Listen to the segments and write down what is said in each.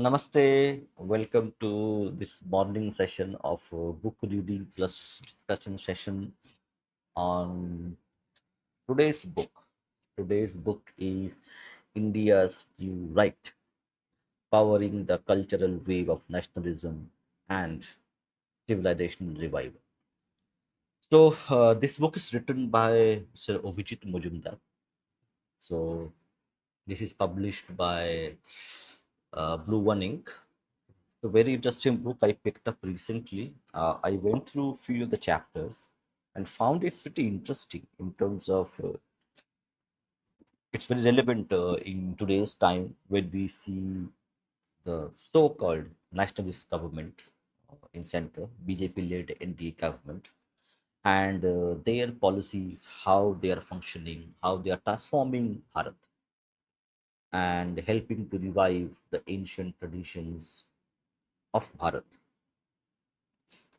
Namaste. Welcome to this morning session of book reading plus discussion session on today's book. Today's book is India's New Right, powering the cultural wave of nationalism and civilizational revival. This book is written by Sir Obijit Mujumdar. So, this is published by Blue One Ink. A very interesting book I picked up recently. I went through a few of the chapters and found it pretty interesting in terms of it's very relevant in today's time when we see the so-called nationalist government in center, BJP-led NDA government, and their policies, how they are functioning, how they are transforming Bharat and helping to revive the ancient traditions of Bharat.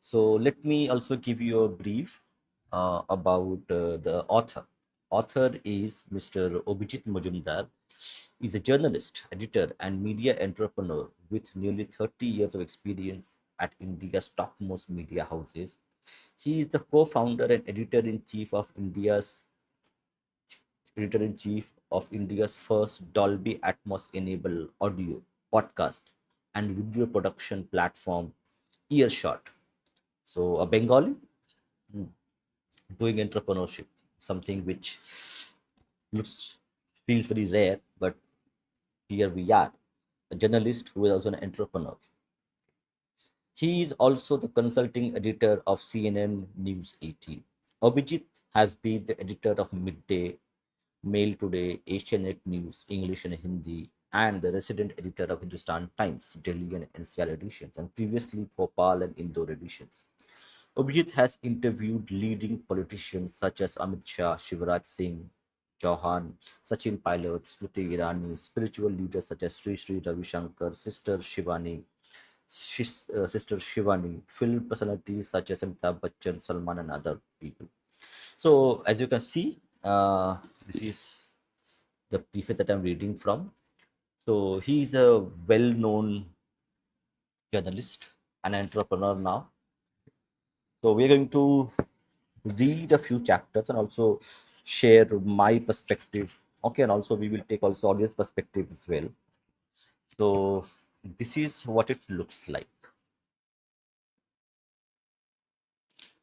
So let me also give you a brief about the author. Author is Mr. Obijit Mujumdar. Is a journalist, editor, and media entrepreneur with nearly 30 years of experience at India's topmost media houses. He is the co-founder and editor-in-chief of India's first Dolby Atmos enabled audio podcast and video production platform Earshot. So a Bengali doing entrepreneurship, something which looks feels very rare, but here we are. A journalist who is also an entrepreneur. He is also the consulting editor of CNN News 18. Abhijit has been the editor of Midday, Mail Today, Asianet News, English and Hindi, and the resident editor of Hindustan Times, Delhi and NCR editions, and previously Bhopal and Indore editions. Abhijit has interviewed leading politicians such as Amit Shah, Shivraj Singh Chauhan, Sachin Pilot, Smriti Irani, spiritual leaders such as Sri Ravi Shankar, Sister Shivani, film personalities such as Amitabh Bachchan, Salman, and other people. So, as you can see, this is the preface that I'm reading from. So, he is a well known journalist, an entrepreneur now. So, we're going to read a few chapters and also share my perspective. Okay, and also we will take also audience perspective as well. So, this is what it looks like.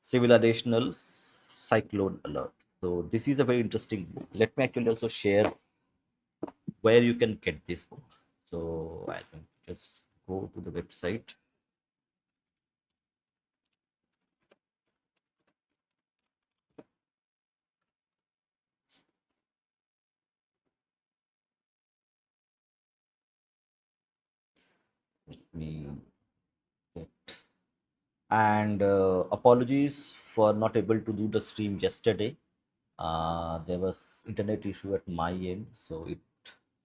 Civilizational cyclone alert. So this is a very interesting book. Let me actually also share where you can get this book. So I can just go to the website. Let me get and apologies for not able to do the stream yesterday. There was internet issue at my end, so it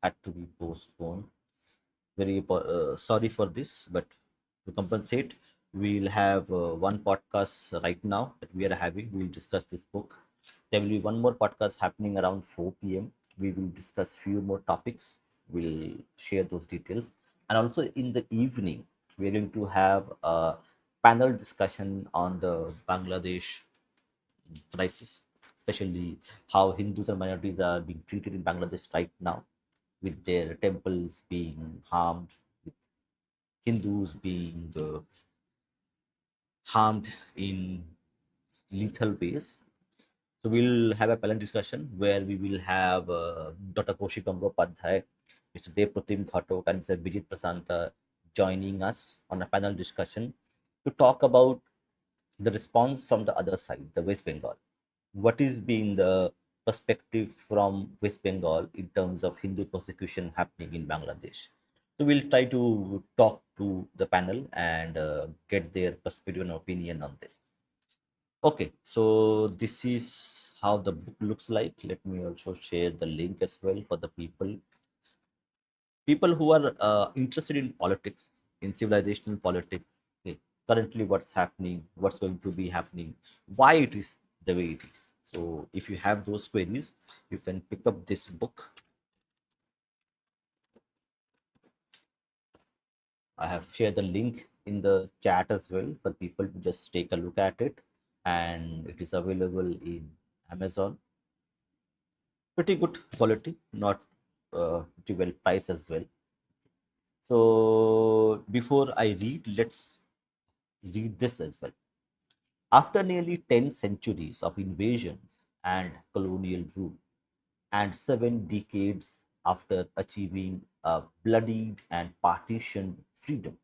had to be postponed. Very sorry for this, but to compensate, we'll have one podcast right now that we are having. We'll discuss this book. There will be one more podcast happening around 4 p.m. We will discuss few more topics. We'll share those details. And also in the evening, we're going to have a panel discussion on the Bangladesh crisis, especially how Hindus and minorities are being treated in Bangladesh right now, with their temples being harmed, with Hindus being harmed in lethal ways. So we'll have a panel discussion where we will have Dr. Kaushik Gangotpadhyay, Mr. Dev Pratim Ghatok, and Mr. Bijit Prasanta joining us on a panel discussion to talk about the response from the other side, the West Bengal. What is being the perspective from West Bengal in terms of Hindu persecution happening in Bangladesh? So we'll try to talk to the panel and get their perspective and opinion on this. Okay, so this is how the book looks like. Let me also share the link as well for the people who are interested in politics, in civilizational politics. Okay, currently what's happening, what's going to be happening, why it is the way it is. So if you have those queries, you can pick up this book. I have shared the link in the chat as well for people to just take a look at it, and it is available in Amazon. Pretty good quality, not pretty well priced as well. So before I read, let's read this as well. After nearly 10 centuries of invasions and colonial rule, and 7 decades after achieving a bloodied and partitioned freedom,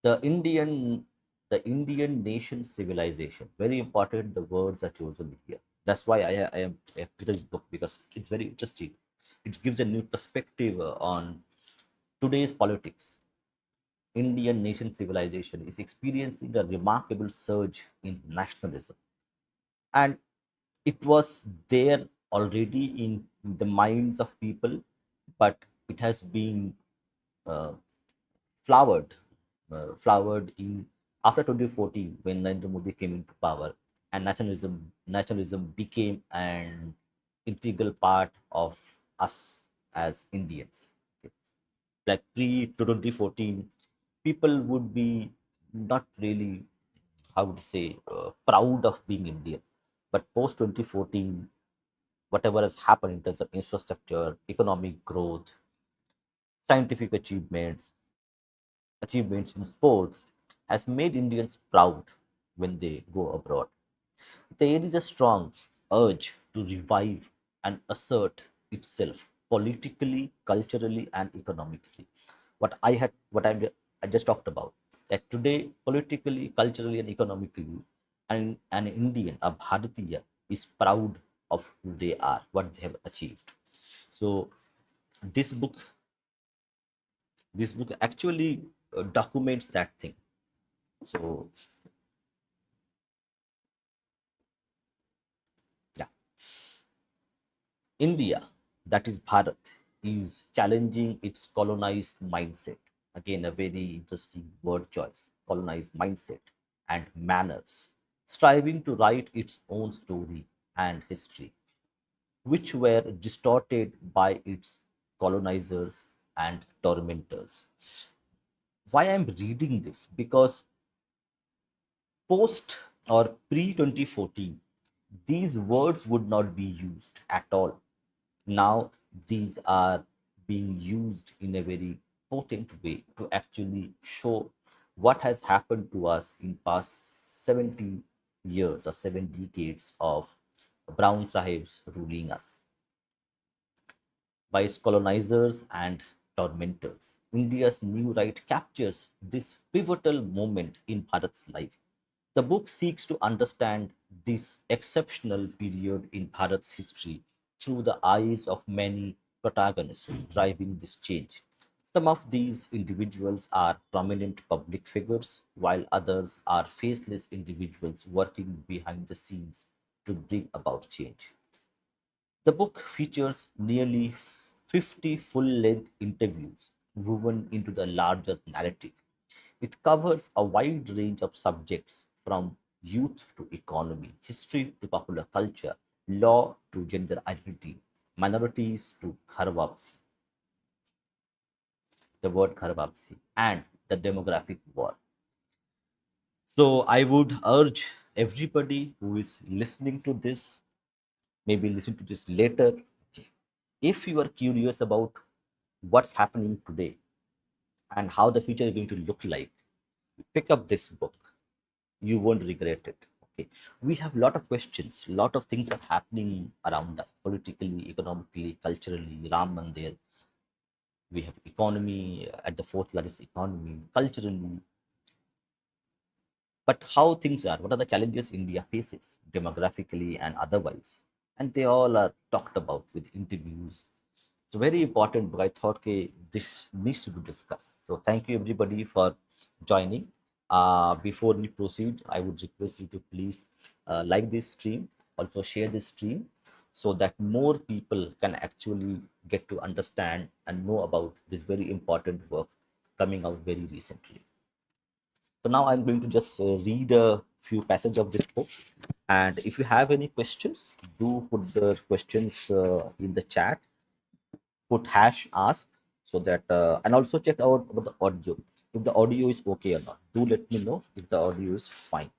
the Indian nation civilization. Very important. The words are chosen here. That's why I picked this book because it's very interesting. It gives a new perspective on today's politics. Indian nation civilization is experiencing a remarkable surge in nationalism, and it was there already in the minds of people, but it has been uh, flowered, flowered in after 2014 when Narendra Modi came into power, and nationalism became an integral part of us as Indians. Okay. Like pre 2014, people would be not really, I would say, proud of being Indian, but post 2014, whatever has happened in terms of infrastructure, economic growth, scientific achievements in sports has made Indians proud when they go abroad. There is a strong urge to revive and assert itself politically, culturally, and economically. I just talked about, that today, politically, culturally, and economically, an Indian, a Bharatiya, is proud of who they are, what they have achieved. So this book, this book actually documents that thing. So yeah, India, that is Bharat, is challenging its colonized mindset. Again, a very interesting word choice, colonized mindset and manners, striving to write its own story and history, which were distorted by its colonizers and tormentors. Why I'm reading this? Because post or pre 2014, these words would not be used at all. Now these are being used in a very potent way to actually show what has happened to us in past 70 years or 7 decades of brown sahibs ruling us by its colonizers and tormentors. India's new right captures this pivotal moment in Bharat's life. The book seeks to understand this exceptional period in Bharat's history through the eyes of many protagonists driving this change. Some of these individuals are prominent public figures, while others are faceless individuals working behind the scenes to bring about change. The book features nearly 50 full length interviews woven into the larger narrative. It covers a wide range of subjects from youth to economy, history to popular culture, law to gender identity, minorities to Kharwapsi, the word Kharwapsi, and the demographic war. So I would urge everybody who is listening to this, maybe listen to this later. Okay. If you are curious about what's happening today and how the future is going to look like, pick up this book. You won't regret it. Okay. We have a lot of questions, a lot of things are happening around us politically, economically, culturally. Ram Mandir, we have economy at the fourth largest economy, culturally, but how things are, what are the challenges India faces demographically and otherwise, and they all are talked about with interviews. It's a very important book. I thought, okay, this needs to be discussed. So thank you everybody for joining. Before we proceed, I would request you to please like this stream, also share this stream, so that more people can actually get to understand and know about this very important work coming out very recently. So now I'm going to just read a few passages of this book. And if you have any questions, do put the questions in the chat, put hash ask, so that and also check out about the audio. if the audio is okay or not. Do let me know if the audio is fine,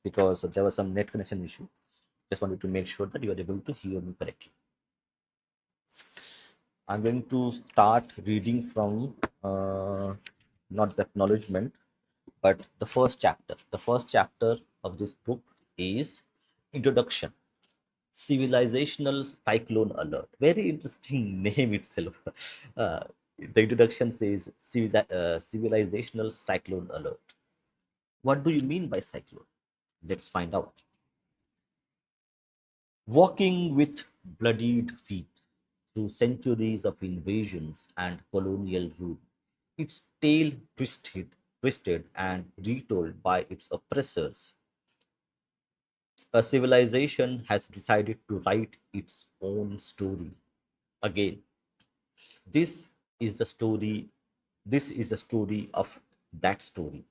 because there was some net connection issue. Just wanted to make sure that you are able to hear me correctly. I'm going to start reading from not the acknowledgement, but the first chapter. The first chapter of this book is Introduction. Civilizational Cyclone Alert. Very interesting name itself. The introduction says Civilizational Cyclone Alert. What do you mean by cyclone? Let's find out. Walking with bloodied feet through centuries of invasions and colonial rule, its tale twisted and retold by its oppressors, a civilization has decided to write its own story again. This is the story. This is the story of that story.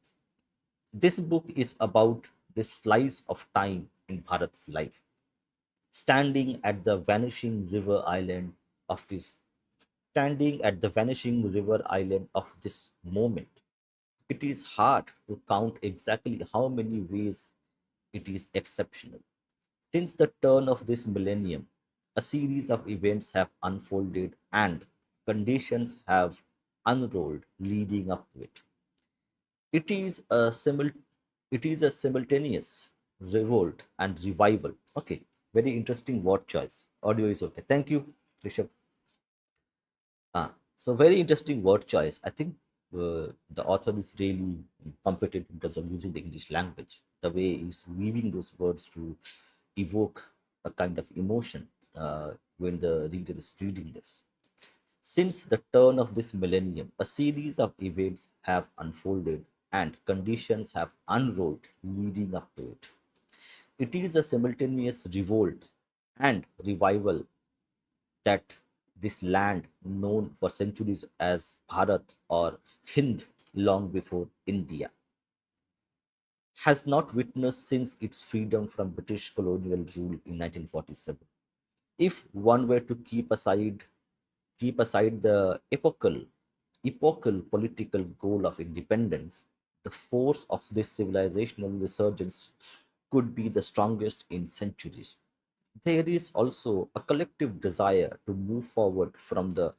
This book is about this slice of time in Bharat's life, standing at the vanishing river island of this standing at the vanishing river island of this moment. It is hard to count exactly how many ways it is exceptional. Since the turn of this millennium, a series of events have unfolded and conditions have unrolled leading up to it. It is a simultaneous revolt and revival. Okay, very interesting word choice. Audio is okay. Thank you, Rishabh. So very interesting word choice. I think the author is really competent in terms of using the English language. The way he's weaving those words to evoke a kind of emotion when the reader is reading this. Since the turn of this millennium, a series of events have unfolded and conditions have unrolled leading up to it. It is a simultaneous revolt and revival that this land, known for centuries as Bharat or Hind long before India, has not witnessed since its freedom from British colonial rule in 1947. If one were to keep aside the epochal political goal of independence, the force of this civilizational resurgence could be the strongest in centuries. There is also a collective desire to move forward from the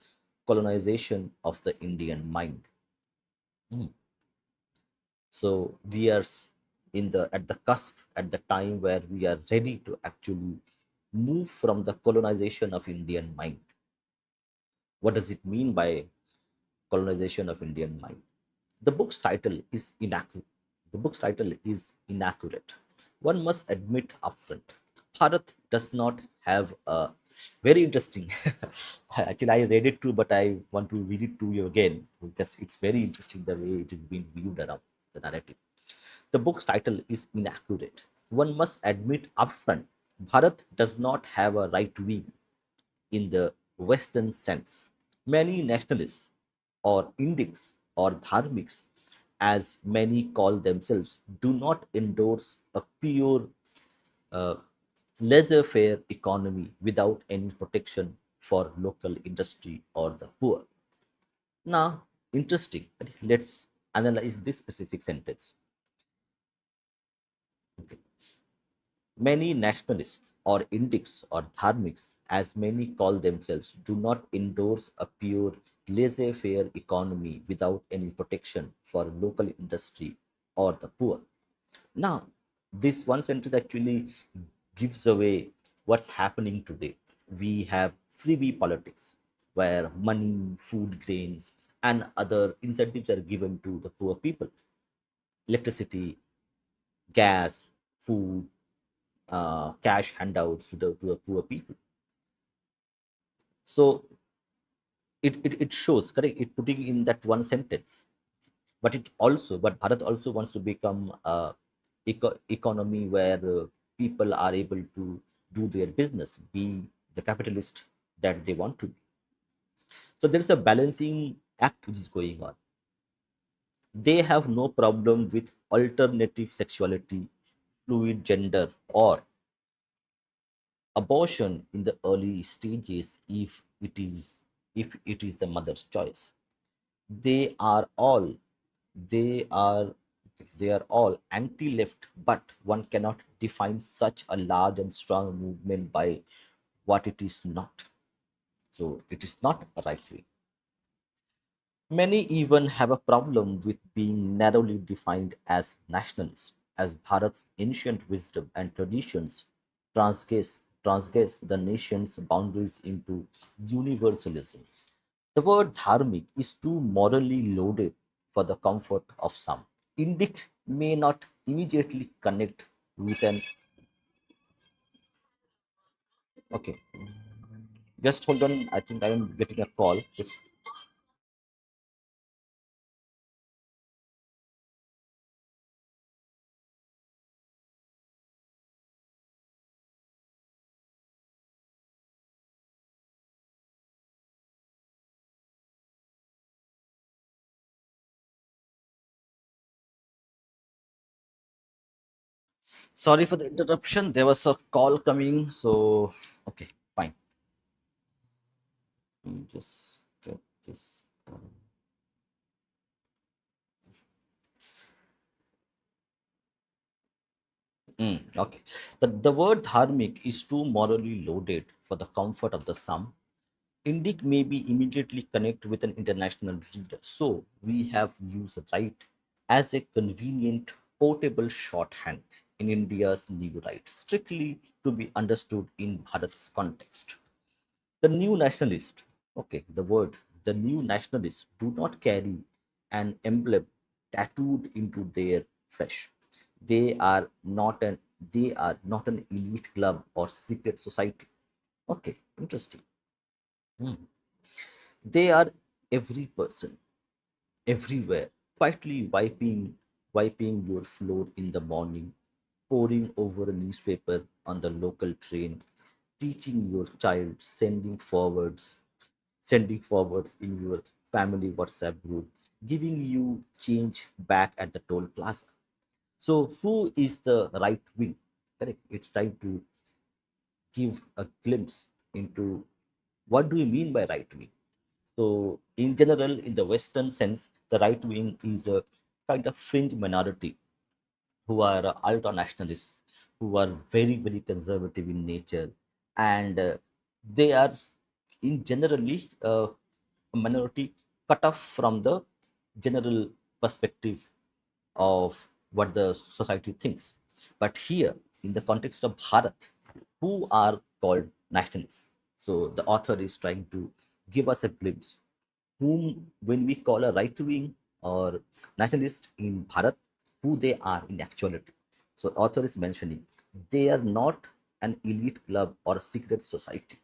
colonization of the Indian mind. Mm. So we are at the cusp, at the time where we are ready to actually move from the colonization of Indian mind. What does it mean by colonization of Indian mind? The book's title is inaccurate. The book's title is inaccurate. One must admit upfront, Bharat does not have a very interesting. Actually, I read it too, but I want to read it to you again because it's very interesting the way it is being viewed around the narrative. The book's title is inaccurate. One must admit upfront, Bharat does not have a right wing in the Western sense. Many nationalists, or Indics, or Dharmics, as many call themselves, do not endorse a pure uh, laissez faire economy without any protection for local industry or the poor. Now, interesting. Let's analyze this specific sentence. Okay. Many nationalists, or Indics, or Dharmics, as many call themselves, do not endorse a pure laissez faire economy without any protection for local industry or the poor. Now, this one sentence actually gives away what's happening today. We have freebie politics where money, food, grains, and other incentives are given to the poor people. Electricity, gas, food, cash handouts to the poor people. So it shows, correct? It putting in that one sentence, but Bharat also wants to become a economy where people are able to do their business, be the capitalist that they want to be. So there is a balancing act which is going on. They have no problem with alternative sexuality, fluid gender, or abortion in the early stages if it is the mother's choice. They are all They are they are all anti-left, but one cannot define such a large and strong movement by what it is not. So it is not a right wing. Many even have a problem with being narrowly defined as nationalist, as Bharat's ancient wisdom and traditions transgress the nation's boundaries into universalism. The word dharmic is too morally loaded for the comfort of some. Indic may not immediately connect with an. Okay, just hold on. I think I am getting a call. Sorry for the interruption. There was a call coming. So, okay, fine. Let me just get this. Okay. The word dharmic is too morally loaded for the comfort of the some. Indic may be immediately connect with an international reader. So we have used right as a convenient portable shorthand in India's new right, strictly to be understood in Bharat's context. The new nationalists, okay, the word, the new nationalists do not carry an emblem tattooed into their flesh. They are not an they are not an elite club or secret society. Okay, interesting. Hmm. They are every person, everywhere, quietly wiping your floor in the morning, poring over a newspaper on the local train, teaching your child, sending forwards in your family WhatsApp group, giving you change back at the toll plaza. So, who is the right wing? Correct. It's time to give a glimpse into what do you mean by right wing. So, in general, in the Western sense, the right wing is a kind of fringe minority who are ultra nationalists, who are very, very conservative in nature, and they are in generally a minority cut off from the general perspective of what the society thinks. But here, in the context of Bharat, who are called nationalists? So the author is trying to give us a glimpse whom, when we call a right wing or nationalist in Bharat, who they are in actuality. So author is mentioning they are not an elite club or a secret society.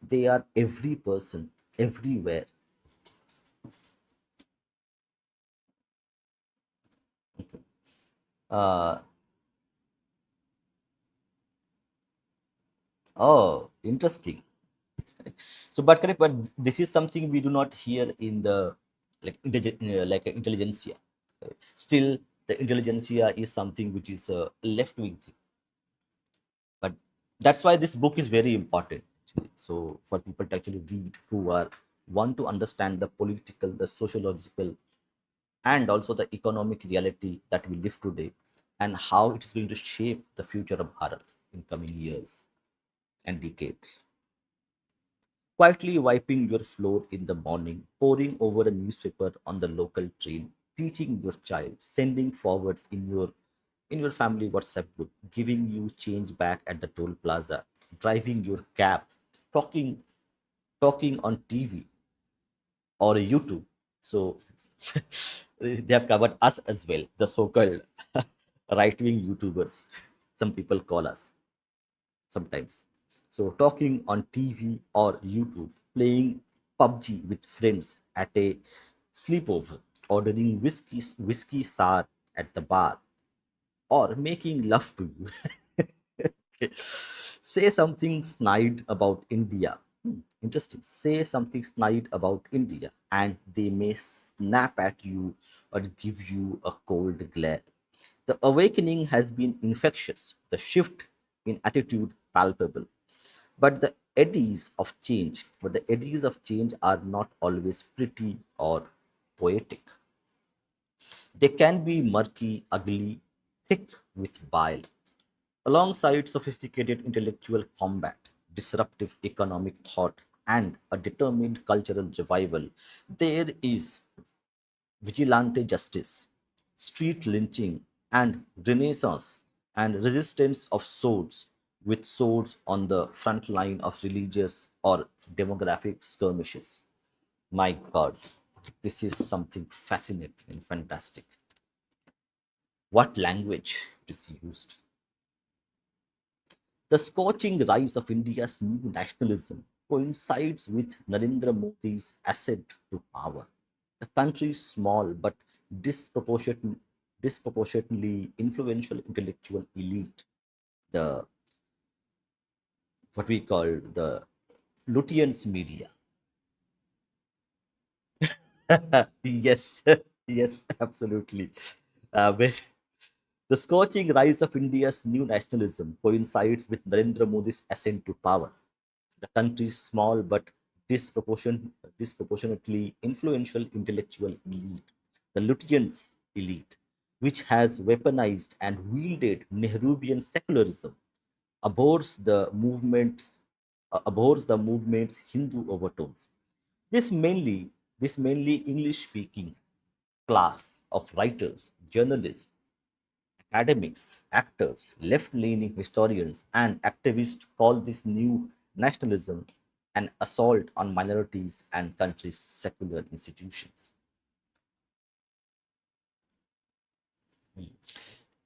They are every person, everywhere. Uh, oh, interesting. So, but correct, but this is something we do not hear in the like intelligentsia. Still, the intelligentsia is something which is a left wing thing. But that's why this book is very important. Actually. So, for people to actually read who are want to understand the political, the sociological, and also the economic reality that we live today, and how it is going to shape the future of Bharat in coming years and decades. Quietly wiping your floor in the morning, poring over a newspaper on the local train, teaching your child, sending forwards in your family WhatsApp group, giving you change back at the toll plaza, driving your cab, talking on TV or YouTube. So they have covered us as well, the so-called right-wing YouTubers. Some people call us sometimes. So talking on TV or YouTube, playing PUBG with friends at a sleepover, ordering whiskey sour at the bar, or making love to you. Okay. Say something snide about India. Interesting. Say something snide about India, and they may snap at you or give you a cold glare. The awakening has been infectious, the shift in attitude palpable. But the eddies of change are not always pretty or poetic. They can be murky, ugly, thick with bile. Alongside sophisticated intellectual combat, disruptive economic thought, and a determined cultural revival, there is vigilante justice, street lynching, and renaissance and resistance of swords, with swords on the front line of religious or demographic skirmishes. My God, this is something fascinating and fantastic. What language is used? The scorching rise of India's new nationalism coincides with Narendra Modi's ascent to power. The country's small but disproportionately influential intellectual elite, the what we call the Lutyens media. Yes, yes, absolutely. With the scorching rise of India's new nationalism coincides with Narendra Modi's ascent to power. The country's small but disproportionately influential intellectual elite, the Lutyens elite, which has weaponized and wielded Nehruvian secularism, abhors the movement's Hindu overtones. This mainly this mainly English-speaking class of writers, journalists, academics, actors, left leaning historians, and activists call this new nationalism an assault on minorities and country's secular institutions.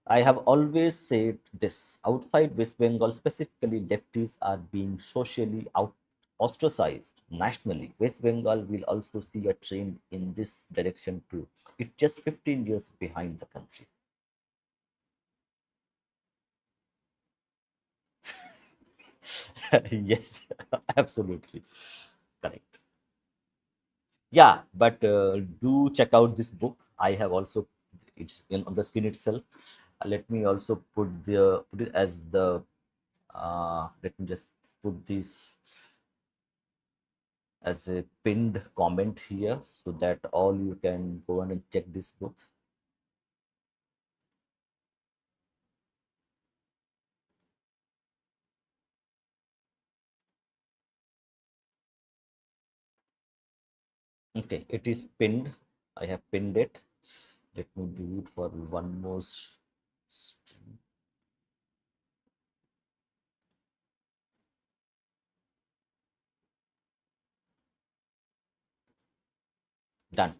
I have always said this outside West Bengal, specifically, lefties are being socially ostracized nationally. West Bengal will also see a trend in this direction too. It's just 15 years behind the country. Yes, absolutely correct. Yeah, but do check out this book. I have also it's in on the screen itself. Let me also put it as the let me just put this as a pinned comment here so that all you can go on and check this book. Okay, it is pinned. I have pinned it. Let me do it for one more stream. Done.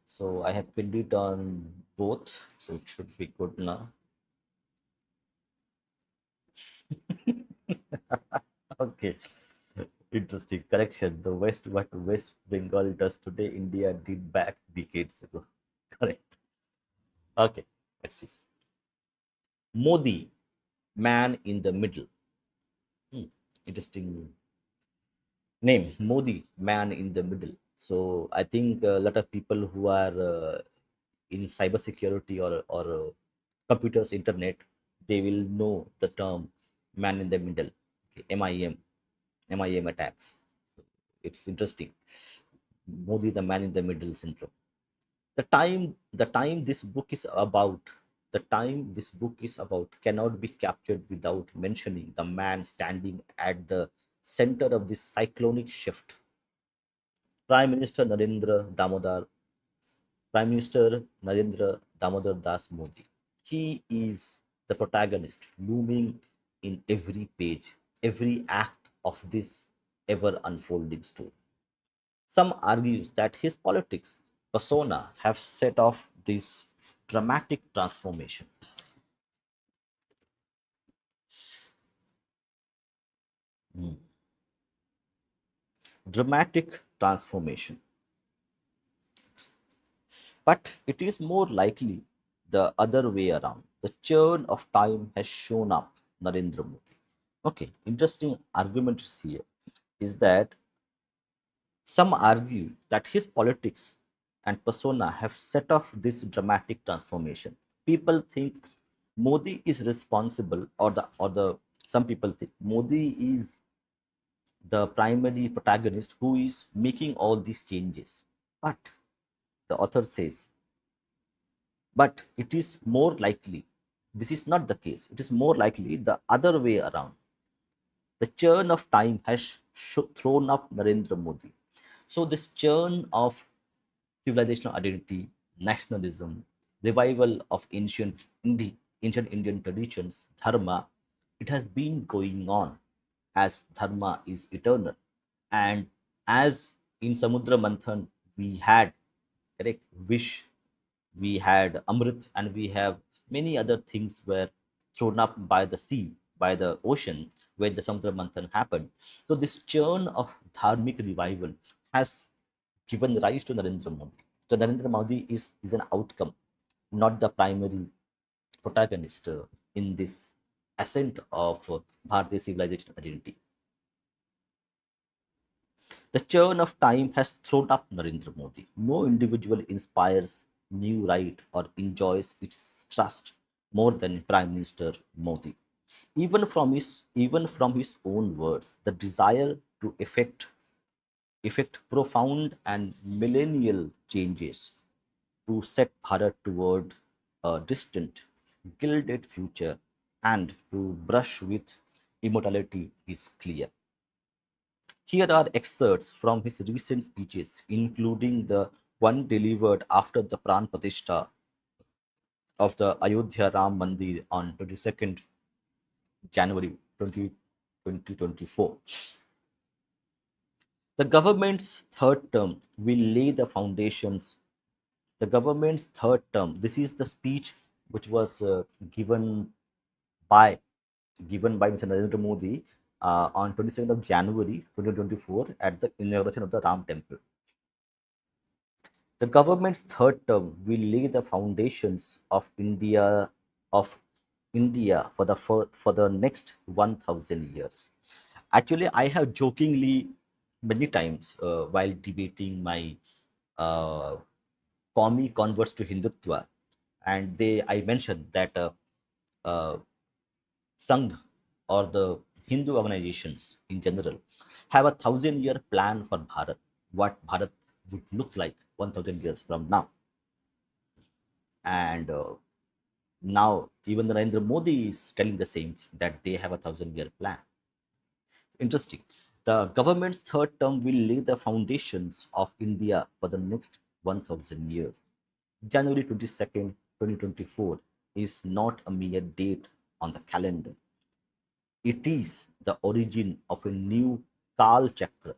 So I have pinned it on both, so it should be good now. Okay, interesting correction. The West, what West Bengal does today, India did back decades ago. Correct. Okay, let's see. Modi, man in the middle. Hmm, interesting name. Modi, man in the middle. So I think a lot of people who are in cybersecurity or computers, internet, they will know the term man in the middle. Okay, MIM attacks. So it's interesting. Modi, the man in the middle syndrome. The time this book is about, the time this book is about cannot be captured without mentioning the man standing at the center of this cyclonic shift. Prime Minister Narendra Damodar, Prime Minister Narendra Damodar Das Modi. He is the protagonist, looming in every page, every act of this ever unfolding story. Some argues that his politics persona have set off this dramatic transformation. Mm. Dramatic transformation. But it is more likely the other way around. The churn of time has shown up Narendra Modi. Okay, interesting argument is here is that some argue that his politics and persona have set off this dramatic transformation. People think Modi is responsible, or the some people think Modi is the primary protagonist who is making all these changes. But the author says But it is more likely, this is not the case. It is more likely the other way around. The churn of time has thrown up Narendra Modi. So, this churn of civilizational identity, nationalism, revival of ancient Indian traditions, dharma, it has been going on, as dharma is eternal. And as in Samudra Manthan, we had, correct, wish, we had Amrit, and we have many other things were thrown up by the sea, by the ocean, where the Samudra Manthan happened. So this churn of dharmic revival has given rise to Narendra Modi. So Narendra Modi is an outcome, not the primary protagonist in this ascent of Bharatiya civilization identity. The churn of time has thrown up Narendra Modi. No individual inspires new right or enjoys its trust more than Prime Minister Modi. Even from his own words, the desire to effect profound and millennial changes to set Bharat toward a distant, gilded future and to brush with immortality is clear. Here are excerpts from his recent speeches, including the one delivered after the Pran Pratishtha of the Ayodhya Ram Mandir on 22nd January 2024. The government's third term will lay the foundations. The government's third term, this is the speech which was by given by Mr. Narendra Modi on 22nd of January 2024 at the inauguration of the Ram Temple. The government's third term will lay the foundations of India for the next 1,000 years. Actually, I have jokingly many times while debating my uh, commie converts to Hindutva, and I mentioned that uh, Sangh or the Hindu organizations in general have a 1,000-year plan for Bharat, what Bharat would look like 1,000 years from now. And now even Narendra Modi is telling the same thing, that they have a 1,000-year plan. Interesting. The government's third term will lay the foundations of India for the next 1,000 years. January 22nd, 2024 is not a mere date on the calendar. It is the origin of a new Kal Chakra,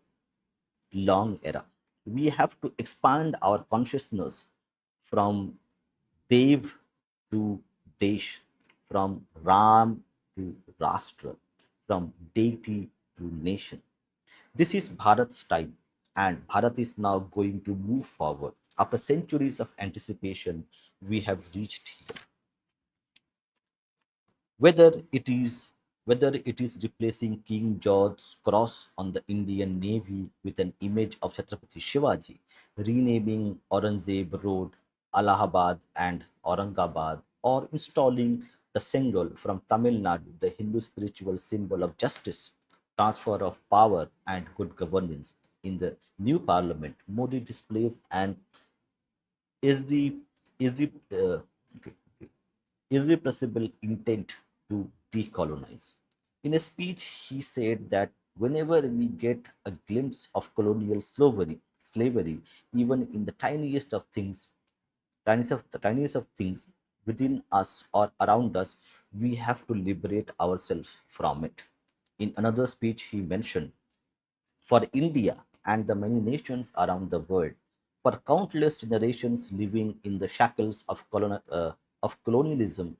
long era. We have to expand our consciousness from Dev to Desh, from Ram to Rashtra, from deity to nation. This is Bharat's time, and Bharat is now going to move forward. After centuries of anticipation, we have reached here. Whether it is whether it is replacing King George's cross on the Indian Navy with an image of Chhatrapati Shivaji, renaming Aurangzeb Road Allahabad and Aurangabad, or installing the Sengal from Tamil Nadu, the Hindu spiritual symbol of justice, transfer of power, and good governance. In the new parliament, Modi displays an irre, irre, okay, irrepressible intent to decolonize. In a speech, he said that whenever we get a glimpse of colonial slavery, even in the tiniest of things within us or around us, we have to liberate ourselves from it. In another speech, he mentioned for India and the many nations around the world, for countless generations living in the shackles of colonialism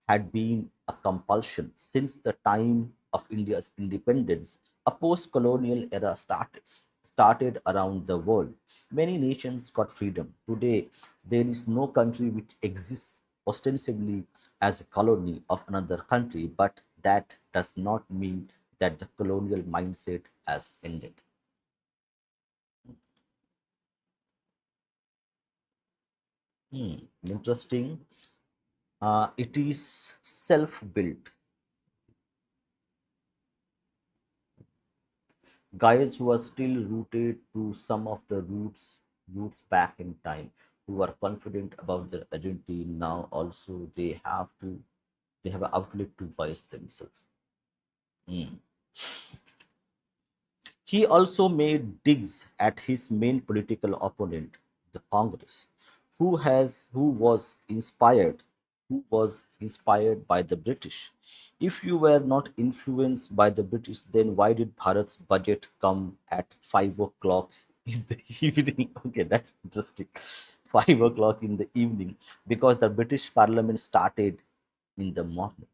had been a compulsion since the time of India's independence. A post-colonial era started around the world. Many nations got freedom. Today, there is no country which exists ostensibly as a colony of another country, but that does not mean that the colonial mindset has ended. Interesting. It is self-built. Guys who are still rooted to some of the roots back in time. who are confident about their identity now also they have an outlet to voice themselves. Mm. He also made digs at his main political opponent, the Congress, who was inspired by the British. If you were not influenced by the British, then why did Bharat's budget come at 5 o'clock in the evening? Okay, that's interesting. 5 o'clock in the evening, because the British Parliament started in the morning.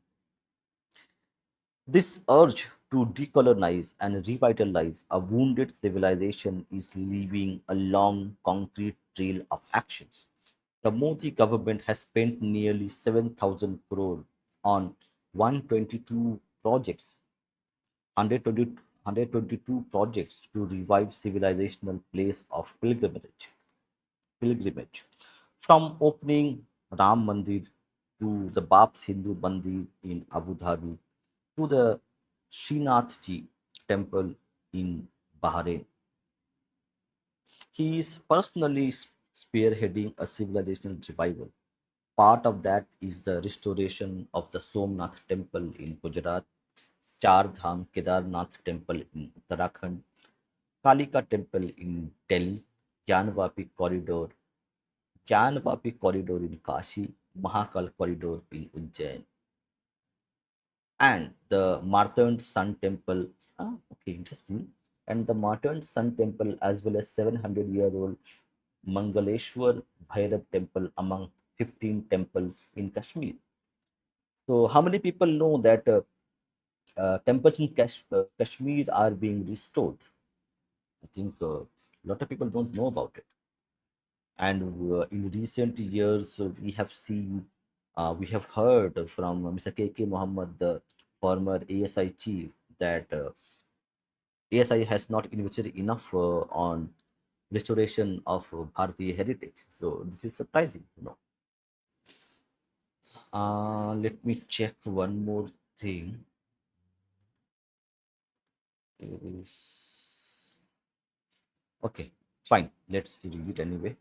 This urge to decolonize and revitalize a wounded civilization is leaving a long concrete trail of actions. The Modi government has spent nearly 7,000 crore on 122 projects, 122 projects to revive civilizational place of pilgrimage. From opening Ram Mandir to the Bab's Hindu Mandir in Abu Dhabi to the Srinathji temple in Bahrain. He is personally spearheading a civilizational revival. Part of that is the restoration of the Somnath temple in Gujarat, Char Dham Kedarnath temple in Uttarakhand, Kalika temple in Delhi, Jnanvapi corridor, Jnanvapi corridor in Kashi, Mahakal corridor in Ujjain, and the Martand Sun Temple. Okay, interesting. And the Martand Sun Temple, as well as 700-year-old Mangaleshwar Bhairav Temple, among 15 temples in Kashmir. So, how many people know that temples in Kashmir are being restored? I think a lot of people don't know about it. And in recent years, we have heard from Mr. K.K. Muhammad, the former ASI chief, that ASI has not invested enough on restoration of Bharatiya heritage. So this is surprising. Let me check one more thing. There is okay, fine. Let's read it anyway.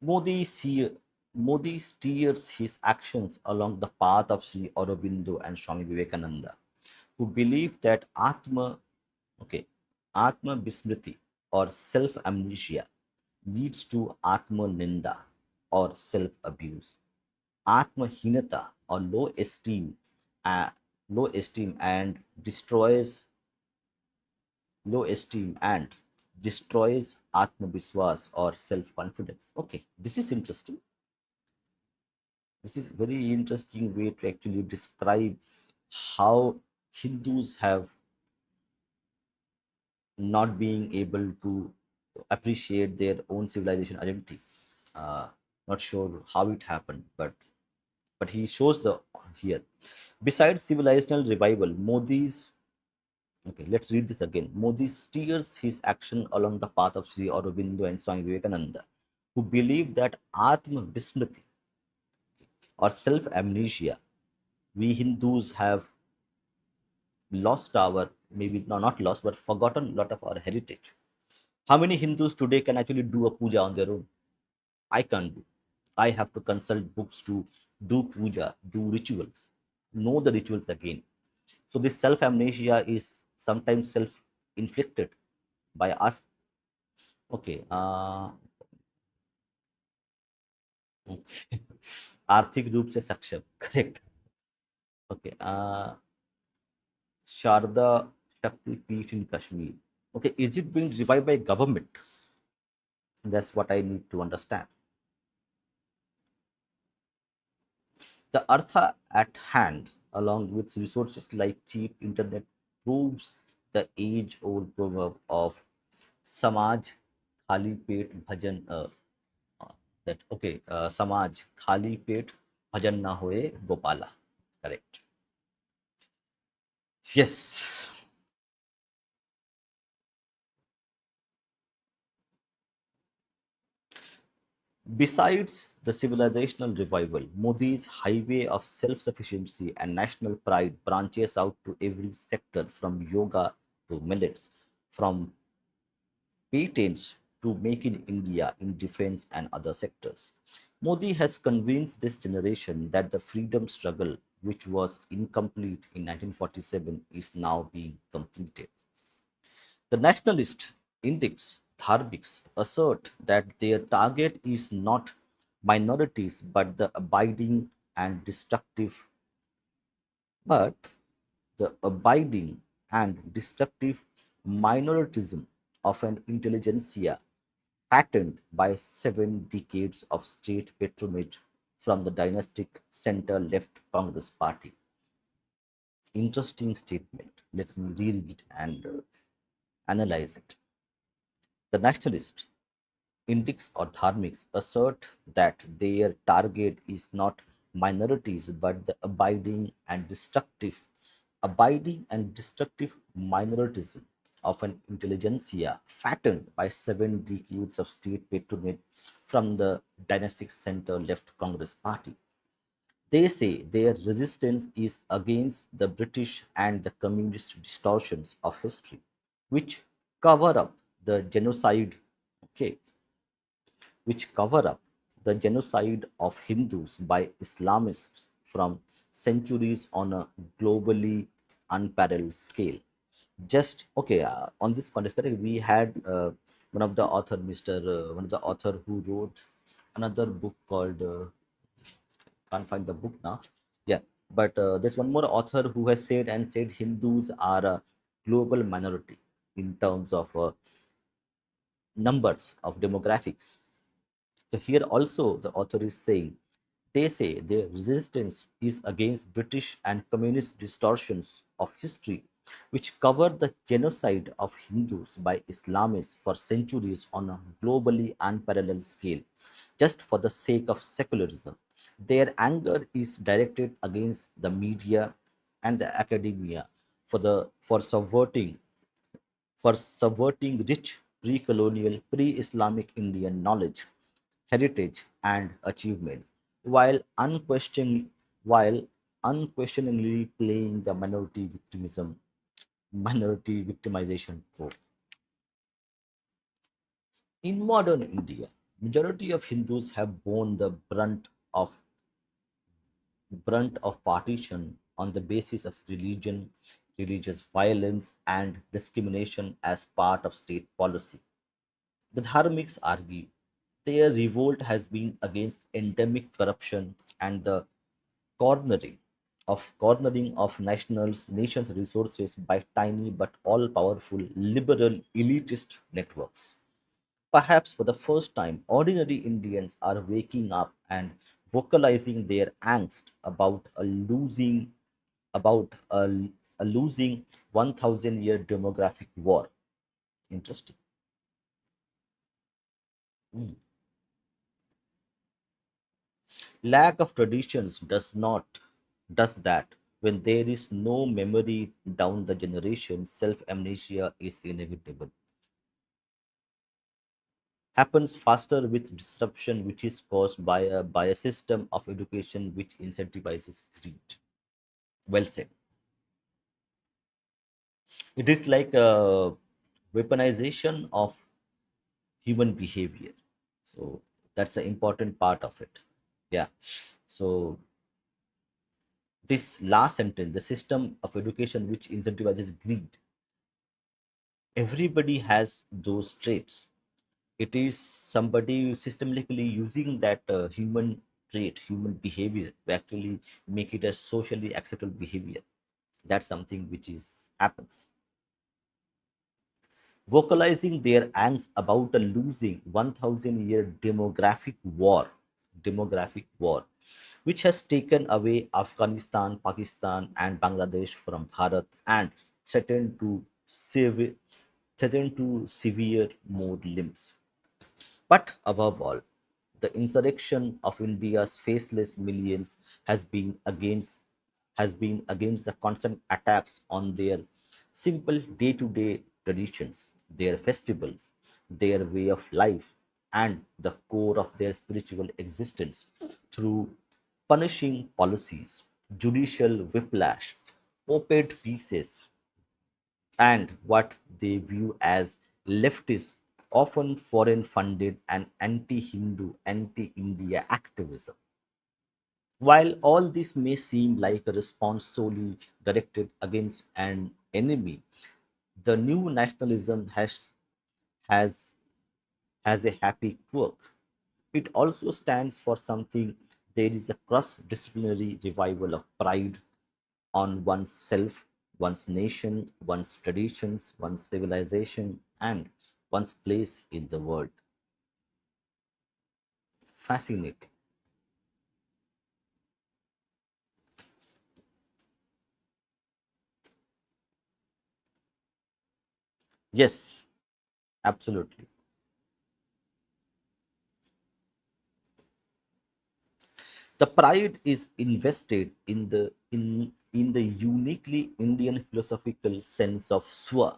Modi, see, Modi steers his actions along the path of Sri Aurobindo and Swami Vivekananda, who believed that Atma Bismriti or self amnesia leads to Atma Ninda or self abuse, Atma Hinata or uh, low esteem and destroys Atma Biswas or self confidence. Okay, this is interesting. This is very interesting way to actually describe how Hindus have not being able to appreciate their own civilization identity. Uh, Not sure how it happened, but he shows the here. Besides civilizational revival, Modi's okay, let's read this again. Modi steers his action along the path of Sri Aurobindo and Swami Vivekananda, who believe that Atma Vismriti or self amnesia, we Hindus have lost our, maybe no, not lost, but forgotten a lot of our heritage. How many Hindus today can actually do a puja on their own? I can't do. I have to consult books to do puja, do rituals, know the rituals again. So this self amnesia is sometimes self inflicted by us. Okay. Okay. आर्थिक रूप से सक्षम, correct. Okay. Sharda Shakti Peeth in Kashmir. Okay, is it being revived by government? That's what I need to understand. The Artha at hand, along with resources like cheap internet, proves the age-old proverb of Samaj Khali Pet Bhajan. That okay, Samaj Khali Pet Bhajan na hoye Gopala. Correct. Yes. Besides the civilizational revival, Modi's highway of self sufficiency and national pride branches out to every sector, from yoga to millets, from patents to make in India in defense and other sectors. Modi has convinced this generation that the freedom struggle, which was incomplete in 1947, is now being completed. The nationalist index Dharmiks assert that their target is not minorities but the abiding and destructive but the abiding and destructive minoritism of an intelligentsia fattened by 7 decades of state patronage from the dynastic center left Congress party. Interesting statement. Let me read it and analyze it. The nationalist Indics or Dharmics assert that their target is not minorities but the abiding and destructive minoritism of an intelligentsia fattened by 7 decades of state patronage from the dynastic center left Congress party. They say their resistance is against the British and the communist distortions of history, which cover up the genocide. Okay, which cover up the genocide of Hindus by Islamists from centuries on a globally unparalleled scale. Just okay, on this context, correct, we had one of the author who wrote another book called can't find the book now. Yeah, but there's one more author who has said Hindus are a global minority in terms of numbers of demographics. So here also the author is saying they say their resistance is against British and communist distortions of history, which cover the genocide of Hindus by Islamists for centuries on a globally unparalleled scale, just for the sake of secularism. Their anger is directed against the media and the academia for subverting rich pre-colonial, pre-Islamic Indian knowledge, heritage, and achievement, while unquestioningly playing the minority victimization trope. In modern India, majority of Hindus have borne the brunt of partition on the basis of religion, religious violence, and discrimination as part of state policy. The Dharmiks argue their revolt has been against endemic corruption and the cornering of nation's resources by tiny but all-powerful liberal elitist networks. Perhaps for the first time, ordinary Indians are waking up and vocalizing their angst about a losing 1,000-year demographic war. Interesting. Mm. Lack of traditions does that. When there is no memory down the generation, self amnesia is inevitable. Happens faster with disruption, which is caused by a system of education which incentivizes greed. Well said. It is like a weaponization of human behavior. So that's an important part of it. Yeah. So this last sentence, the system of education which incentivizes greed, everybody has those traits. It is somebody systematically using that human trait, human behavior to actually make it a socially acceptable behavior. That's something which is happens. Vocalizing their angst about a losing 1,000-year demographic war, which has taken away Afghanistan, Pakistan, and Bangladesh from Bharat and threatened to sever, threatened to severe more limbs. But above all, the insurrection of India's faceless millions has been against the constant attacks on their simple day-to-day traditions, their festivals, their way of life, and the core of their spiritual existence through punishing policies, judicial whiplash, op-ed pieces, and what they view as leftist often foreign funded and anti Hindu, anti India activism. While all this may seem like a response solely directed against an enemy, the new nationalism has, has a happy quirk. It also stands for something. There is a cross disciplinary revival of pride on one's self, one's nation, one's traditions, one's civilization, and one's place in the world. Fascinating. Yes, absolutely. The pride is invested in the uniquely Indian philosophical sense of swa,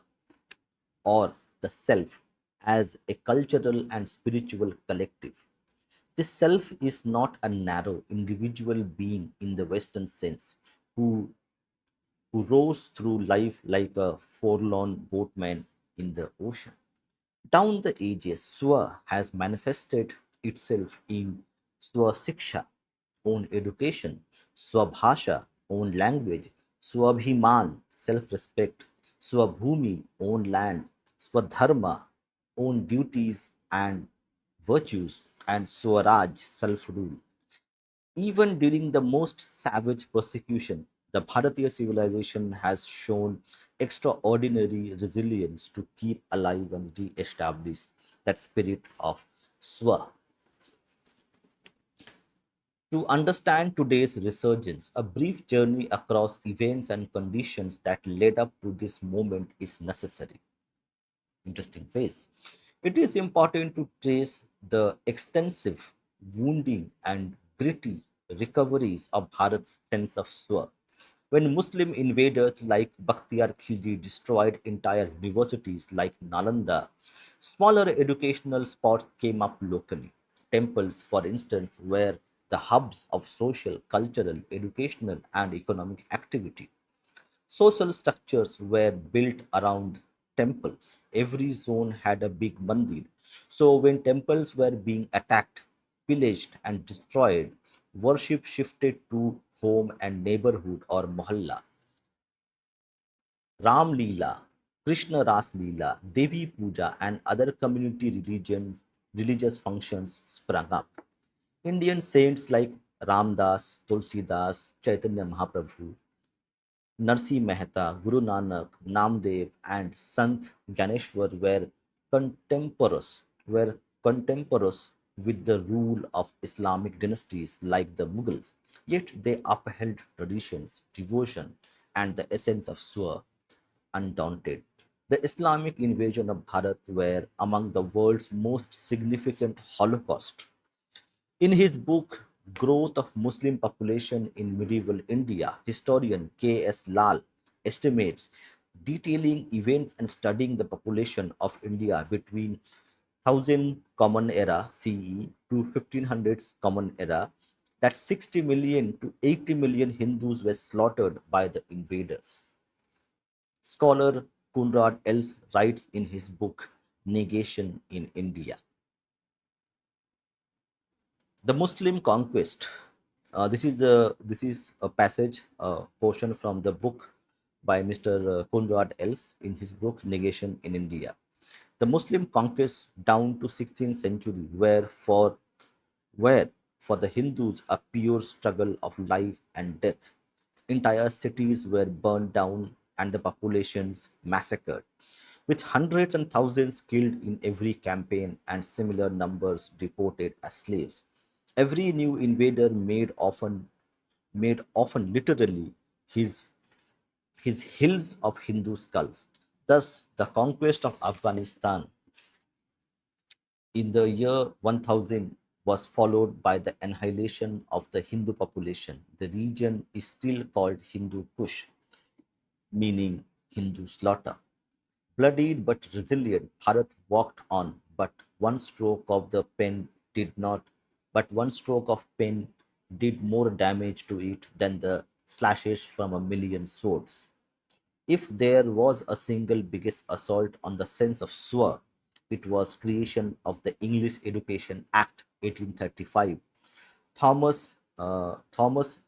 or the self, as a cultural and spiritual collective. The self is not a narrow individual being in the Western sense who, who rose through life like a forlorn boatman in the ocean. Down the ages, Swa has manifested itself in Swasiksha, own education, Swabhasha, own language, Swabhiman, self respect, Swabhumi, own land, Swadharma, own duties and virtues, and Swaraj, self rule. Even during the most savage persecution, the Bharatiya civilization has shown extraordinary resilience to keep alive and re establish that spirit of Swa. To understand today's resurgence, a brief journey across events and conditions that led up to this moment is necessary. Interesting phase. It is important to trace the extensive wounding and gritty recoveries of Bharat's sense of swa. When Muslim invaders like Bakhtiyar Khilji destroyed entire universities like Nalanda, smaller educational spots came up locally. Temples, for instance, were the hubs of social, cultural, educational, and economic activity. Social structures were built around temples. Every zone had a big mandir. So, when temples were being attacked, pillaged, and destroyed, worship shifted to home and neighborhood or mohalla. Ram Leela, Krishna Ras Leela, Devi Puja, and other community religious functions sprang up. Indian saints like Ramdas, Tulsidas, Chaitanya Mahaprabhu, Narsi Mehta, Guru Nanak, Namdev, and Sant Ganeshwar were contemporaries with the rule of Islamic dynasties like the Mughals. Yet they upheld traditions, devotion, and the essence of Swa undaunted. The Islamic invasion of Bharat were among the world's most significant holocaust. In his book Growth of Muslim Population in Medieval India, historian K.S. Lal estimates, detailing events and studying the population of India between 1000 Common Era CE to 1500s Common Era, that 60 million to 80 million Hindus were slaughtered by the invaders. Scholar Conrad Els writes in his book Negation in India. The Muslim conquest. This is a passage, portion from the book by Mr. Conrad Els in his book Negation in India. The Muslim conquest down to 16th century were for the Hindus a pure struggle of life and death. Entire cities were burned down and the populations massacred, with hundreds and thousands killed in every campaign and similar numbers deported as slaves. Every new invader made often literally his his hills of Hindu skulls. Thus, the conquest of Afghanistan in the year 1000 was followed by the annihilation of the Hindu population. The region is still called Hindu Kush, meaning Hindu slaughter. Bloodied but resilient, Bharat walked on, one stroke of the pen did not, but one stroke of pen did more damage to it than the slashes from a million swords. If there was a single biggest assault on the sense of sword, It was creation of the English Education Act 1835. Thomas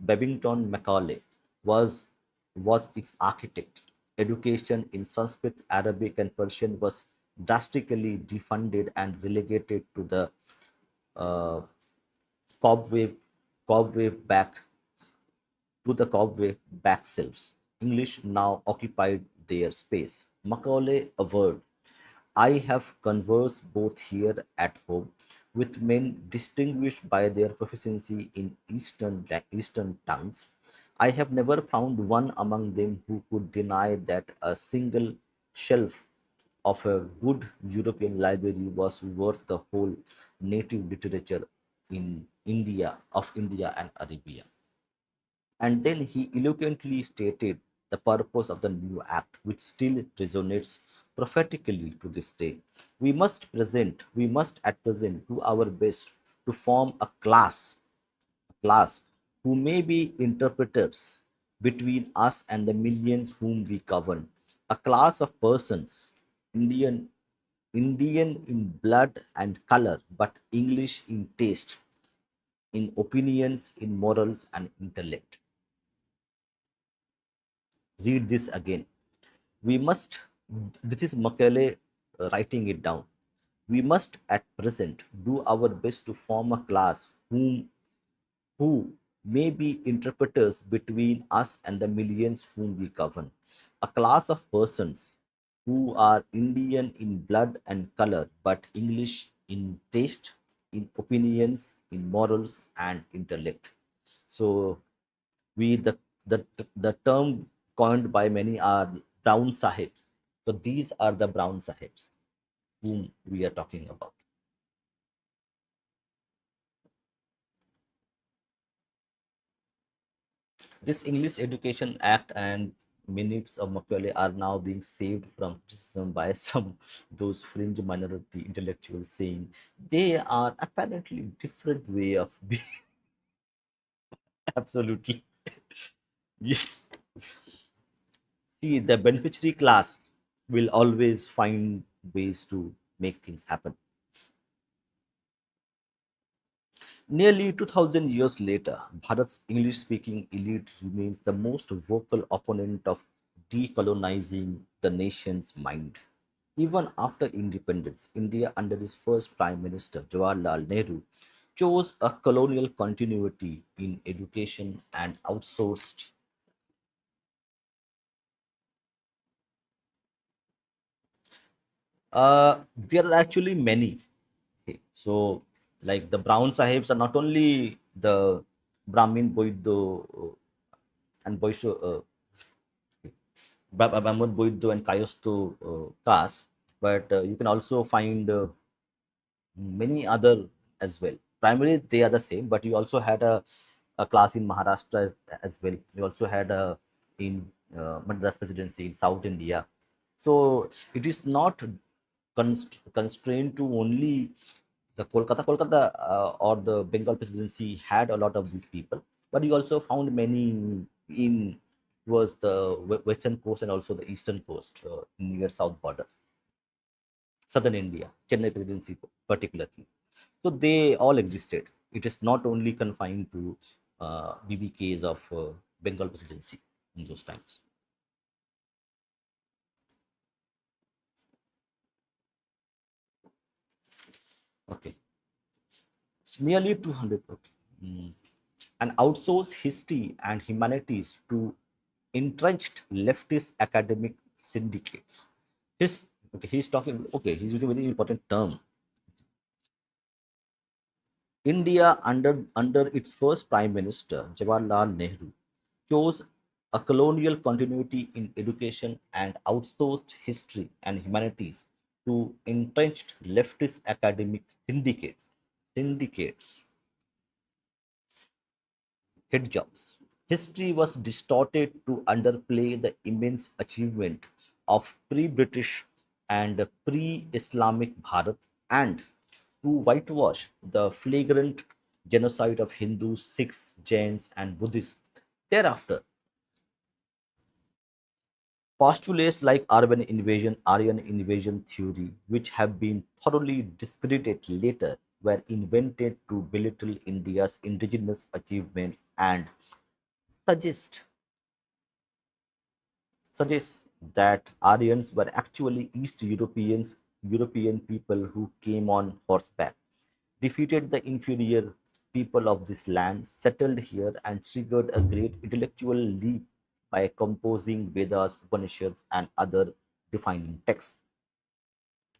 Babington Macaulay was was its architect. Education in Sanskrit, Arabic, and Persian was drastically defunded and relegated to the uh, cobweb cobweb back cobweb back shelves. English now occupied their space. Macaulay averred, I have conversed both here at home with men distinguished by their proficiency in Eastern tongues. I have never found one among them who could deny that a single shelf of a good European library was worth the whole native literature in India and Arabia. And then he eloquently stated the purpose of the new act, which still resonates prophetically to this day. We must at present do our best to form a class who may be interpreters between us and the millions whom we govern, a class of persons, Indian, Indian in blood and color, but English in taste, in opinions, in morals and intellect. Read this again. We must, this is Macaulay writing it down. We must at present do our best to form a class who may be interpreters between us and the millions whom we govern. A class of persons who are Indian in blood and color, but English in taste, in opinions, in morals, and intellect. So we the term coined by many are brown sahibs. So these are the brown sahibs whom we are talking about. This English Education Act and minutes of Macaulay are now being saved from criticism by some those fringe minority intellectuals, saying they are apparently different way of being. Absolutely. Yes. See, the beneficiary class will always find ways to make things happen. Nearly 2000 years later, Bharat's English speaking elite remains the most vocal opponent of decolonizing the nation's mind. Even after independence, India, under its first Prime Minister Jawaharlal Nehru, chose a colonial continuity in education and outsourced. There are actually many. Okay, so, like the Brown Sahibs are not only the Brahmin Boido and Boisho Bamud Boido and Kayosto caste, but you can also find many other as well. Primarily, they are the same, but you also had a class in Maharashtra as well. You also had a in Madras Presidency in South India. So it is not constrained to only the Kolkata or the Bengal Presidency had a lot of these people, but you also found many in was the western coast and also the eastern coast near south border, southern India, Chennai Presidency particularly. So they all existed. It is not only confined to BBKs of Bengal Presidency in those times. Okay, it's nearly 200. Okay. Mm. And outsource history and humanities to entrenched leftist academic syndicates. His okay, he's talking. Okay, he's using a very important term. India, under its first Prime Minister, Jawaharlal Nehru, chose a colonial continuity in education and outsourced history and humanities to entrenched leftist academic syndicates, head jobs. History was distorted to underplay the immense achievement of pre-British and pre-Islamic Bharat and to whitewash the flagrant genocide of Hindus, Sikhs, Jains, and Buddhists. Thereafter, Postulates like Aryan invasion theory, which have been thoroughly discredited later, were invented to belittle India's indigenous achievements and suggest suggests that Aryans were actually European people who came on horseback, defeated the inferior people of this land, settled here, and triggered a great intellectual leap by composing Vedas, Upanishads, and other defining texts.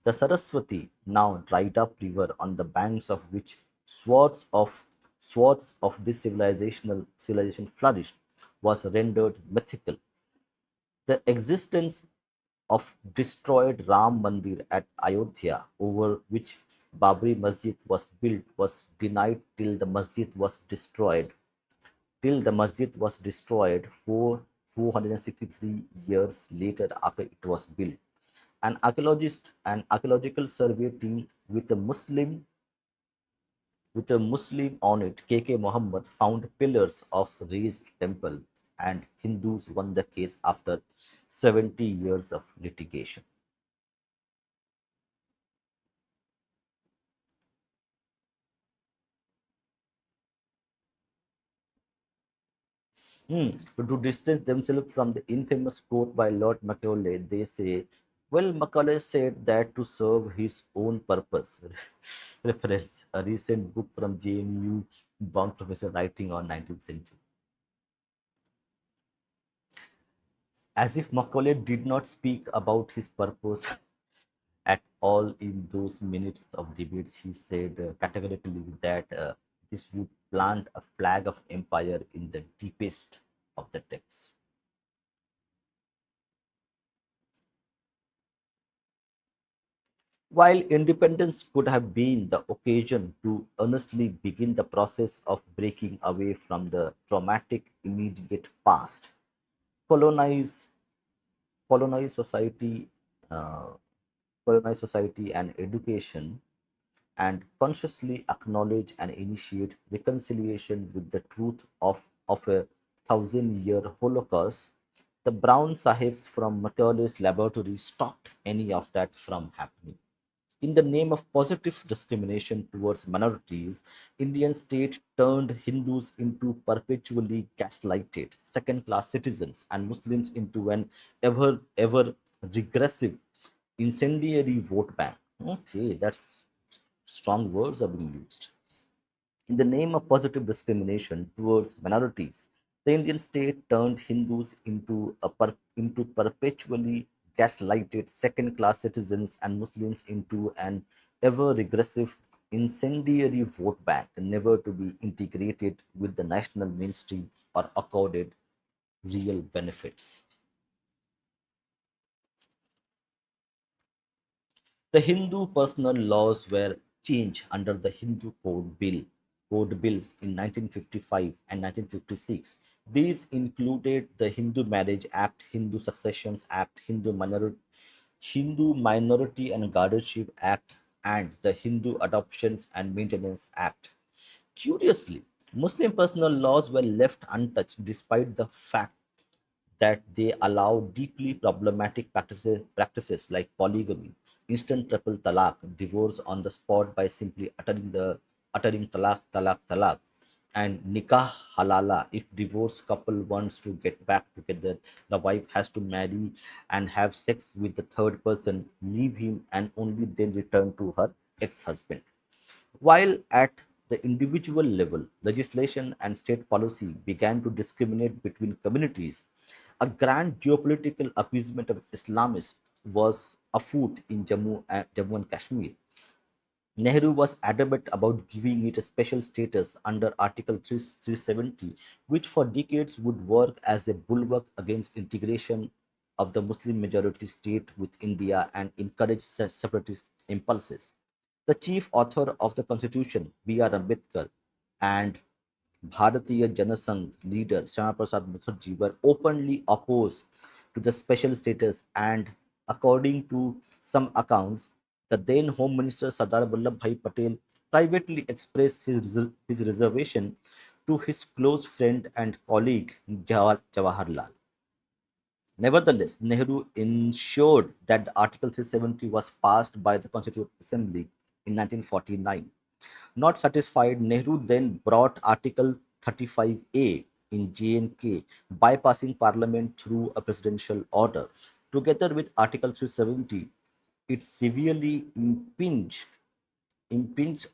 The Saraswati, now dried up river on the banks of which swaths of this civilization flourished, was rendered mythical. The existence of destroyed Ram Mandir at Ayodhya, over which Babri Masjid was built, was denied till the masjid was destroyed 463 years later after it was built. An archaeological survey team with a Muslim on it, K.K. Muhammad, found pillars of raised temple, and Hindus won the case after 70 years of litigation. To distance themselves from the infamous quote by Lord Macaulay, they say, well, Macaulay said that to serve his own purpose. Reference, a recent book from JNU bound professor writing on 19th century. As if Macaulay did not speak about his purpose at all in those minutes of debates. He said categorically that this would plant a flag of empire in the deepest of the depths. While independence could have been the occasion to earnestly begin the process of breaking away from the traumatic immediate past, colonized, colonized society, uh, colonized society and education, and consciously acknowledge and initiate reconciliation with the truth of a thousand-year Holocaust, the Brown Sahibs from Macaulay's laboratory stopped any of that from happening. In the name of positive discrimination towards minorities, Indian state turned Hindus into perpetually gaslighted second-class citizens and Muslims into an ever regressive incendiary vote bank. Okay, that's strong words are being used. In the name of positive discrimination towards minorities, the Indian state turned Hindus into perpetually gaslighted second class citizens and Muslims into an ever regressive incendiary vote bank, never to be integrated with the national mainstream or accorded real benefits. The Hindu personal laws were changed under the Hindu Code Bills in 1955 and 1956. These included the Hindu Marriage Act, Hindu Successions Act, Hindu Minority and Guardianship Act, and the Hindu Adoptions and Maintenance Act. Curiously, Muslim personal laws were left untouched despite the fact that they allow deeply problematic practices like polygamy, instant triple talaq, divorce on the spot by simply uttering talaq, talaq, talaq, and nikah halala. If divorced couple wants to get back together, the wife has to marry and have sex with the third person, leave him, and only then return to her ex-husband. While at the individual level, legislation and state policy began to discriminate between communities, a grand geopolitical appeasement of Islamists was afoot in Jammu and Kashmir. Nehru was adamant about giving it a special status under Article 370, which for decades would work as a bulwark against integration of the Muslim majority state with India and encourage separatist impulses. The chief author of the constitution, B.R. Ambedkar, and Bharatiya Janasangh leader Shyama Prasad Mukherjee were openly opposed to the special status, and according to some accounts, the then Home Minister Sardar Vallabhbhai Patel privately expressed his reservation to his close friend and colleague Jawaharlal. Nevertheless, Nehru ensured that the Article 370 was passed by the Constituent Assembly in 1949. Not satisfied, Nehru then brought Article 35A in J&K, bypassing Parliament through a presidential order. Together with Article 370, it severely impinge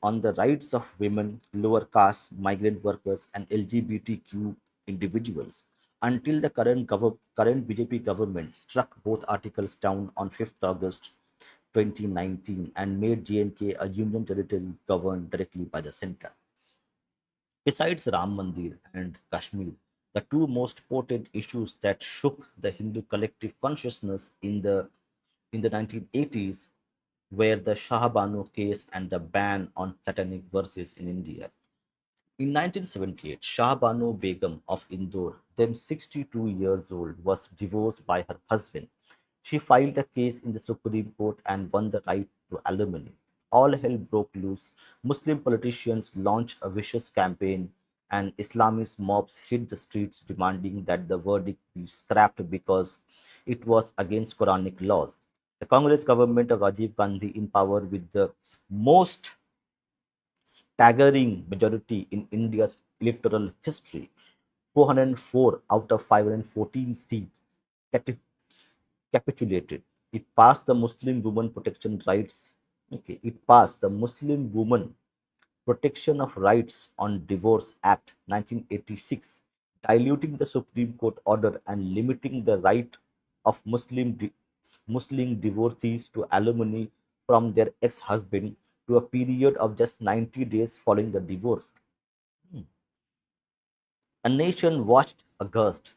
on the rights of women, lower caste, migrant workers, and LGBTQ individuals until the current BJP government struck both articles down on 5th August 2019 and made J&K a union territory governed directly by the center. Besides Ram Mandir and Kashmir, the two most potent issues that shook the Hindu collective consciousness in the 1980s were the Shah Banu case and the ban on satanic verses in India. In 1978, Shah Banu Begum of Indore, then 62 years old, was divorced by her husband. She filed a case in the Supreme Court and won the right to alimony. All hell broke loose. Muslim politicians launched a vicious campaign, and Islamist mobs hit the streets demanding that the verdict be scrapped because it was against Quranic laws. The Congress government of Rajiv Gandhi, in power with the most staggering majority in India's electoral history, 404 out of 514 seats, cati- capitulated. It passed the Muslim Women Protection Rights. Okay, it passed the Muslim Women Protection of Rights on Divorce Act 1986, diluting the Supreme Court order and limiting the right of Muslim divorcees to alimony from their ex-husband to a period of just 90 days following the divorce. Hmm. A nation watched aghast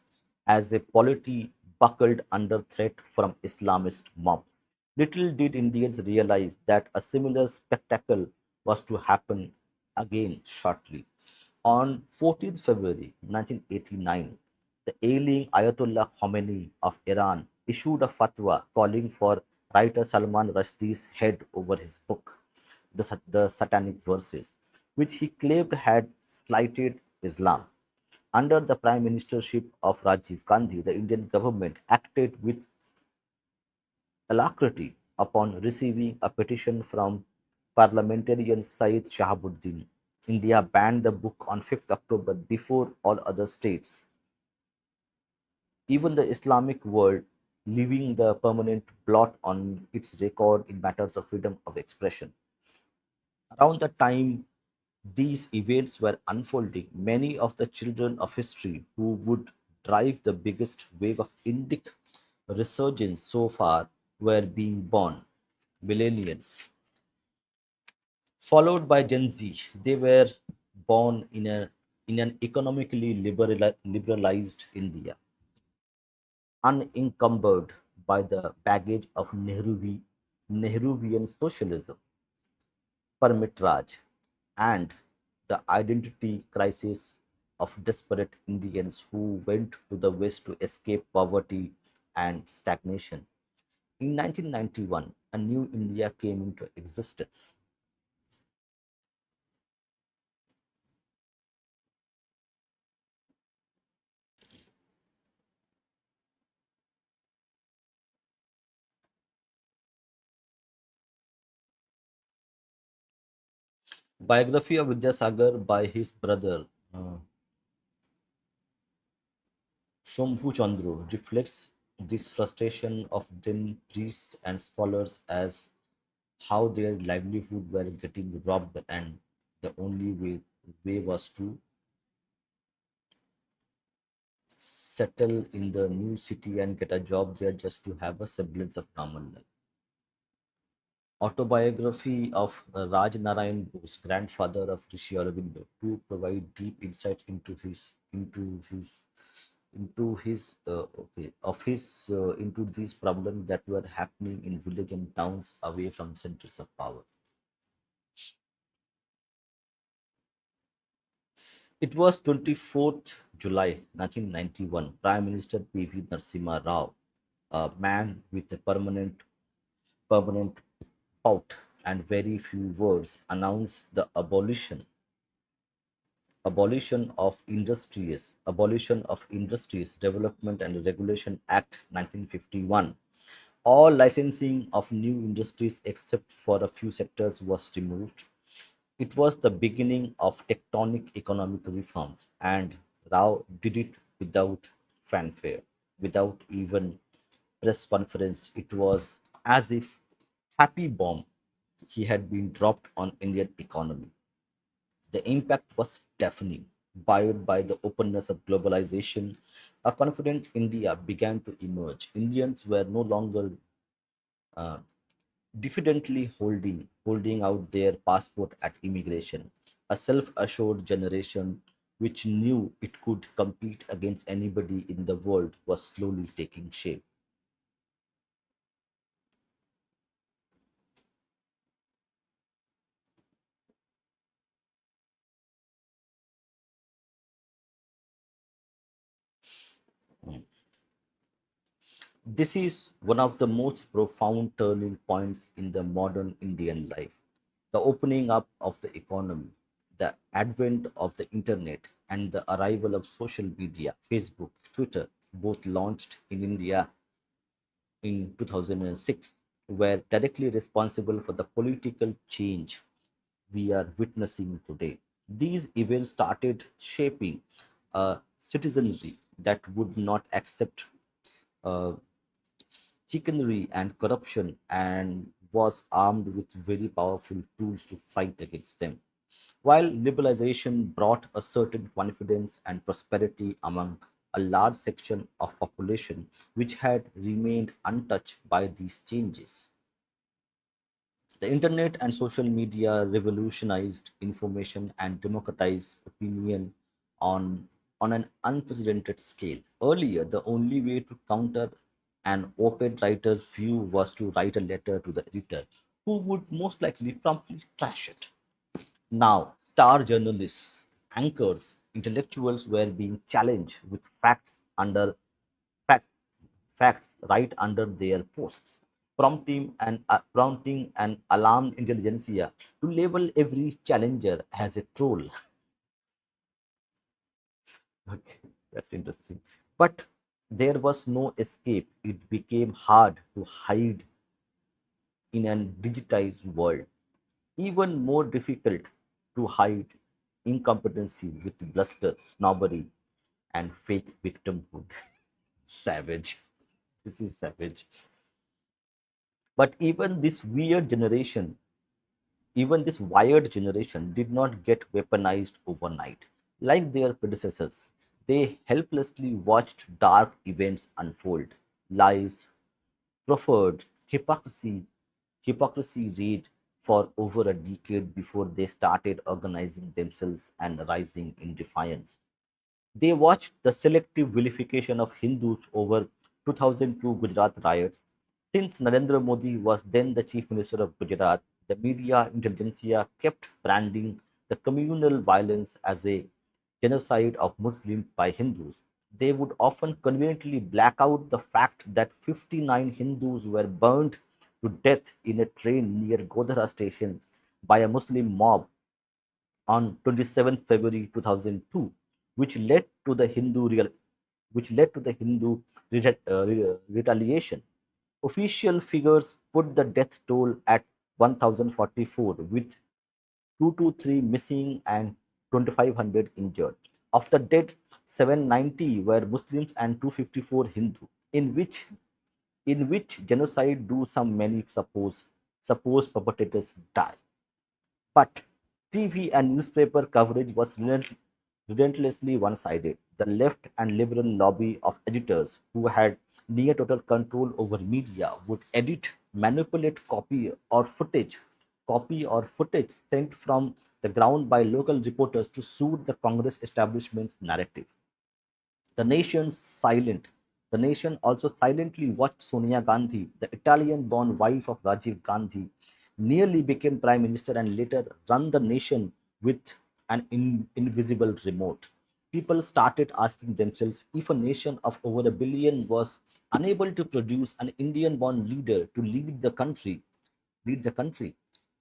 as a polity buckled under threat from Islamist mobs. Little did Indians realize that a similar spectacle was to happen again shortly. On 14th February 1989, the ailing Ayatollah Khomeini of Iran issued a fatwa calling for writer Salman Rushdie's head over his book, the Satanic Verses, which he claimed had slighted Islam. Under the prime ministership of Rajiv Gandhi, the Indian government acted with alacrity upon receiving a petition from parliamentarian Syed Shahabuddin. India banned the book on 5th October before all other states, even the Islamic world, leaving the permanent blot on its record in matters of freedom of expression. Around the time these events were unfolding, many of the children of history who would drive the biggest wave of Indic resurgence so far were being born. Millennials. Followed by Gen Z, they were born in an economically liberalized India, unencumbered by the baggage of Nehruvian socialism, permit Raj, and the identity crisis of desperate Indians who went to the West to escape poverty and stagnation. In 1991, a new India came into existence. Biography of Vidyasagar by his brother Shambhu Chandru reflects this frustration of then priests and scholars as how their livelihood were getting robbed and the only way was to settle in the new city and get a job there just to have a semblance of normal life. Autobiography of Raj Narayan Bose, grandfather of Rishi Aurobindo, to provide deep insight into these problems that were happening in village and towns away from centers of power. It was 24th July 1991. Prime Minister P.V. Narasimha Rao, a man with a permanent pout and very few words, announced the abolition Abolition of Industries Development and Regulation Act 1951. All licensing of new industries except for a few sectors was removed. It was the beginning of tectonic economic reforms, and Rao did it without fanfare, without even press conference. It was as if happy bomb he had been dropped on Indian economy. The impact was deafening. Buoyed by the openness of globalization, a confident India began to emerge. Indians were no longer uh, diffidently holding out their passport at immigration. A self-assured generation which knew it could compete against anybody in the world was slowly taking shape. This is one of the most profound turning points in the modern Indian life. The opening up of the economy, the advent of the internet, and the arrival of social media, Facebook, Twitter, both launched in India in 2006, were directly responsible for the political change we are witnessing today. These events started shaping a citizenry that would not accept uh, chicanery and corruption and was armed with very powerful tools to fight against them. While liberalization brought a certain confidence and prosperity among a large section of population which had remained untouched by these changes, the internet and social media revolutionized information and democratized opinion on, on an unprecedented scale. Earlier, the only way to counter an op-ed writer's view was to write a letter to the editor, who would most likely promptly trash it. Now, star journalists, anchors, intellectuals were being challenged with fact, facts right under their posts, prompting an alarmed intelligentsia to label every challenger as a troll. Okay, that's interesting. But there was no escape. It became hard to hide in a digitized world. Even more difficult to hide incompetency with bluster, snobbery, and fake victimhood. Savage. This is savage. But even this wired generation did not get weaponized overnight. Like their predecessors, they helplessly watched dark events unfold. Lies, proffered, hypocrisy read for over a decade before they started organizing themselves and rising in defiance. They watched the selective vilification of Hindus over 2002 Gujarat riots. Since Narendra Modi was then the Chief Minister of Gujarat, the media intelligentsia kept branding the communal violence as a genocide of Muslims by Hindus. They would often conveniently black out the fact that 59 Hindus were burned to death in a train near Godhra station by a Muslim mob on 27th February 2002, which led to the Hindu retaliation. Official figures put the death toll at 1,044, with 223 missing and 2,500 injured. Of the dead, 790 were Muslims and 254 Hindu. In which genocide do some many suppose perpetrators die? But TV and newspaper coverage was relentlessly one sided. The left and liberal lobby of editors, who had near total control over media, would edit, manipulate copy or footage sent from the ground by local reporters to suit the Congress establishment's narrative. The nation silent. The nation also silently watched Sonia Gandhi, the Italian-born wife of Rajiv Gandhi, nearly became prime minister and later run the nation with an invisible remote. People started asking themselves if a nation of over a billion was unable to produce an Indian-born leader to lead the country.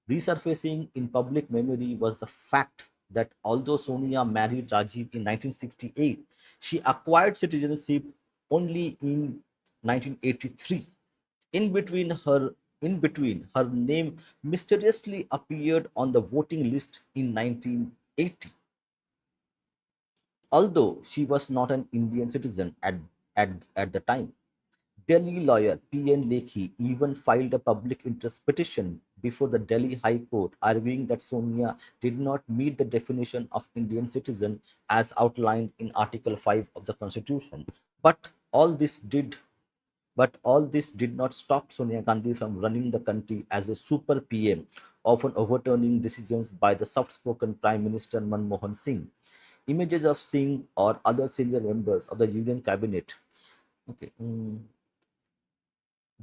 Resurfacing in public memory was the fact that although Sonia married Rajiv in 1968, she acquired citizenship only in 1983. In between her in between, her name mysteriously appeared on the voting list in 1980. Although she was not an Indian citizen at the time, Delhi lawyer P.N. Lekhi even filed a public interest petition before the Delhi High Court arguing that Sonia did not meet the definition of Indian citizen as outlined in Article 5 of the Constitution. But all this did but all this did not stop Sonia Gandhi from running the country as a super PM, often overturning decisions by the soft-spoken Prime Minister Manmohan Singh. Images of Singh or other senior members of the Union Cabinet, okay,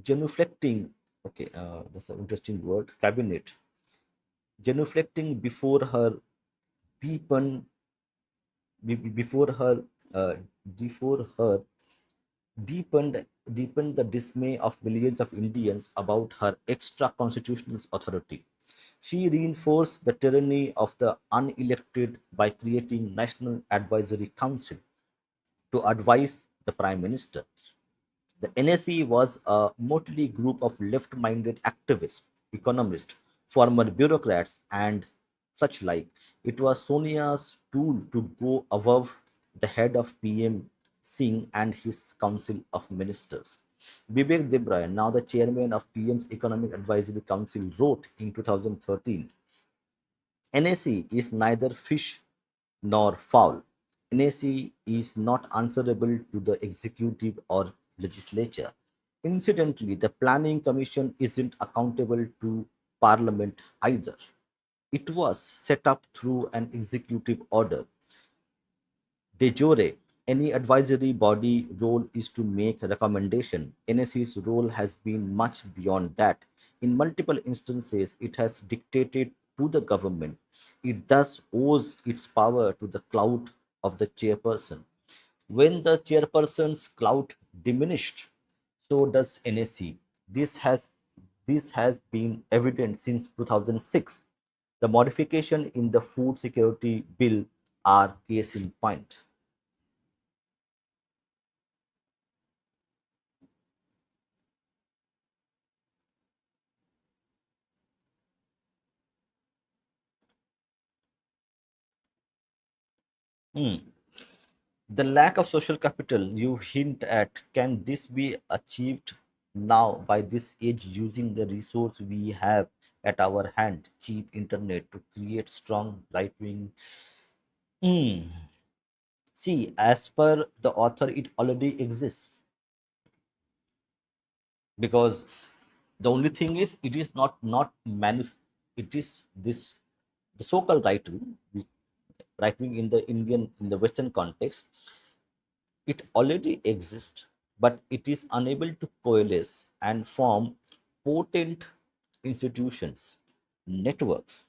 genuflecting, okay, that's an interesting word, cabinet, genuflecting deepen, before her, uh, before her deepened the dismay of millions of Indians about her extra constitutional authority. She reinforced the tyranny of the unelected by creating National Advisory Council to advise the Prime Minister. The NSE was a motley group of left minded activists, economists, former bureaucrats, and such like. It was Sonia's tool to go above the head of PM Singh and his council of ministers. Vivek Debray, now the chairman of PM's Economic Advisory Council, wrote in 2013, NAC is neither fish nor fowl. NAC is not answerable to the executive or legislature. Incidentally, the Planning Commission isn't accountable to Parliament either. It was set up through an executive order. De jure, any advisory body role is to make recommendation. NSC's role has been much beyond that. In multiple instances, it has dictated to the government. It thus owes its power to the clout of the chairperson. When the chairperson's clout diminished, so does NSC. This has been evident since 2006. The modification in the Food Security Bill are case in point. Hmm. The lack of social capital you hint at, can this be achieved now by this age using the resource we have at our hand, cheap internet, to create strong right wing? Hmm. See, as per the author, it already exists, because the only thing is it is it is this, the so-called right wing in the Indian, in the Western context. It already exists, but it is unable to coalesce and form potent institutions, networks,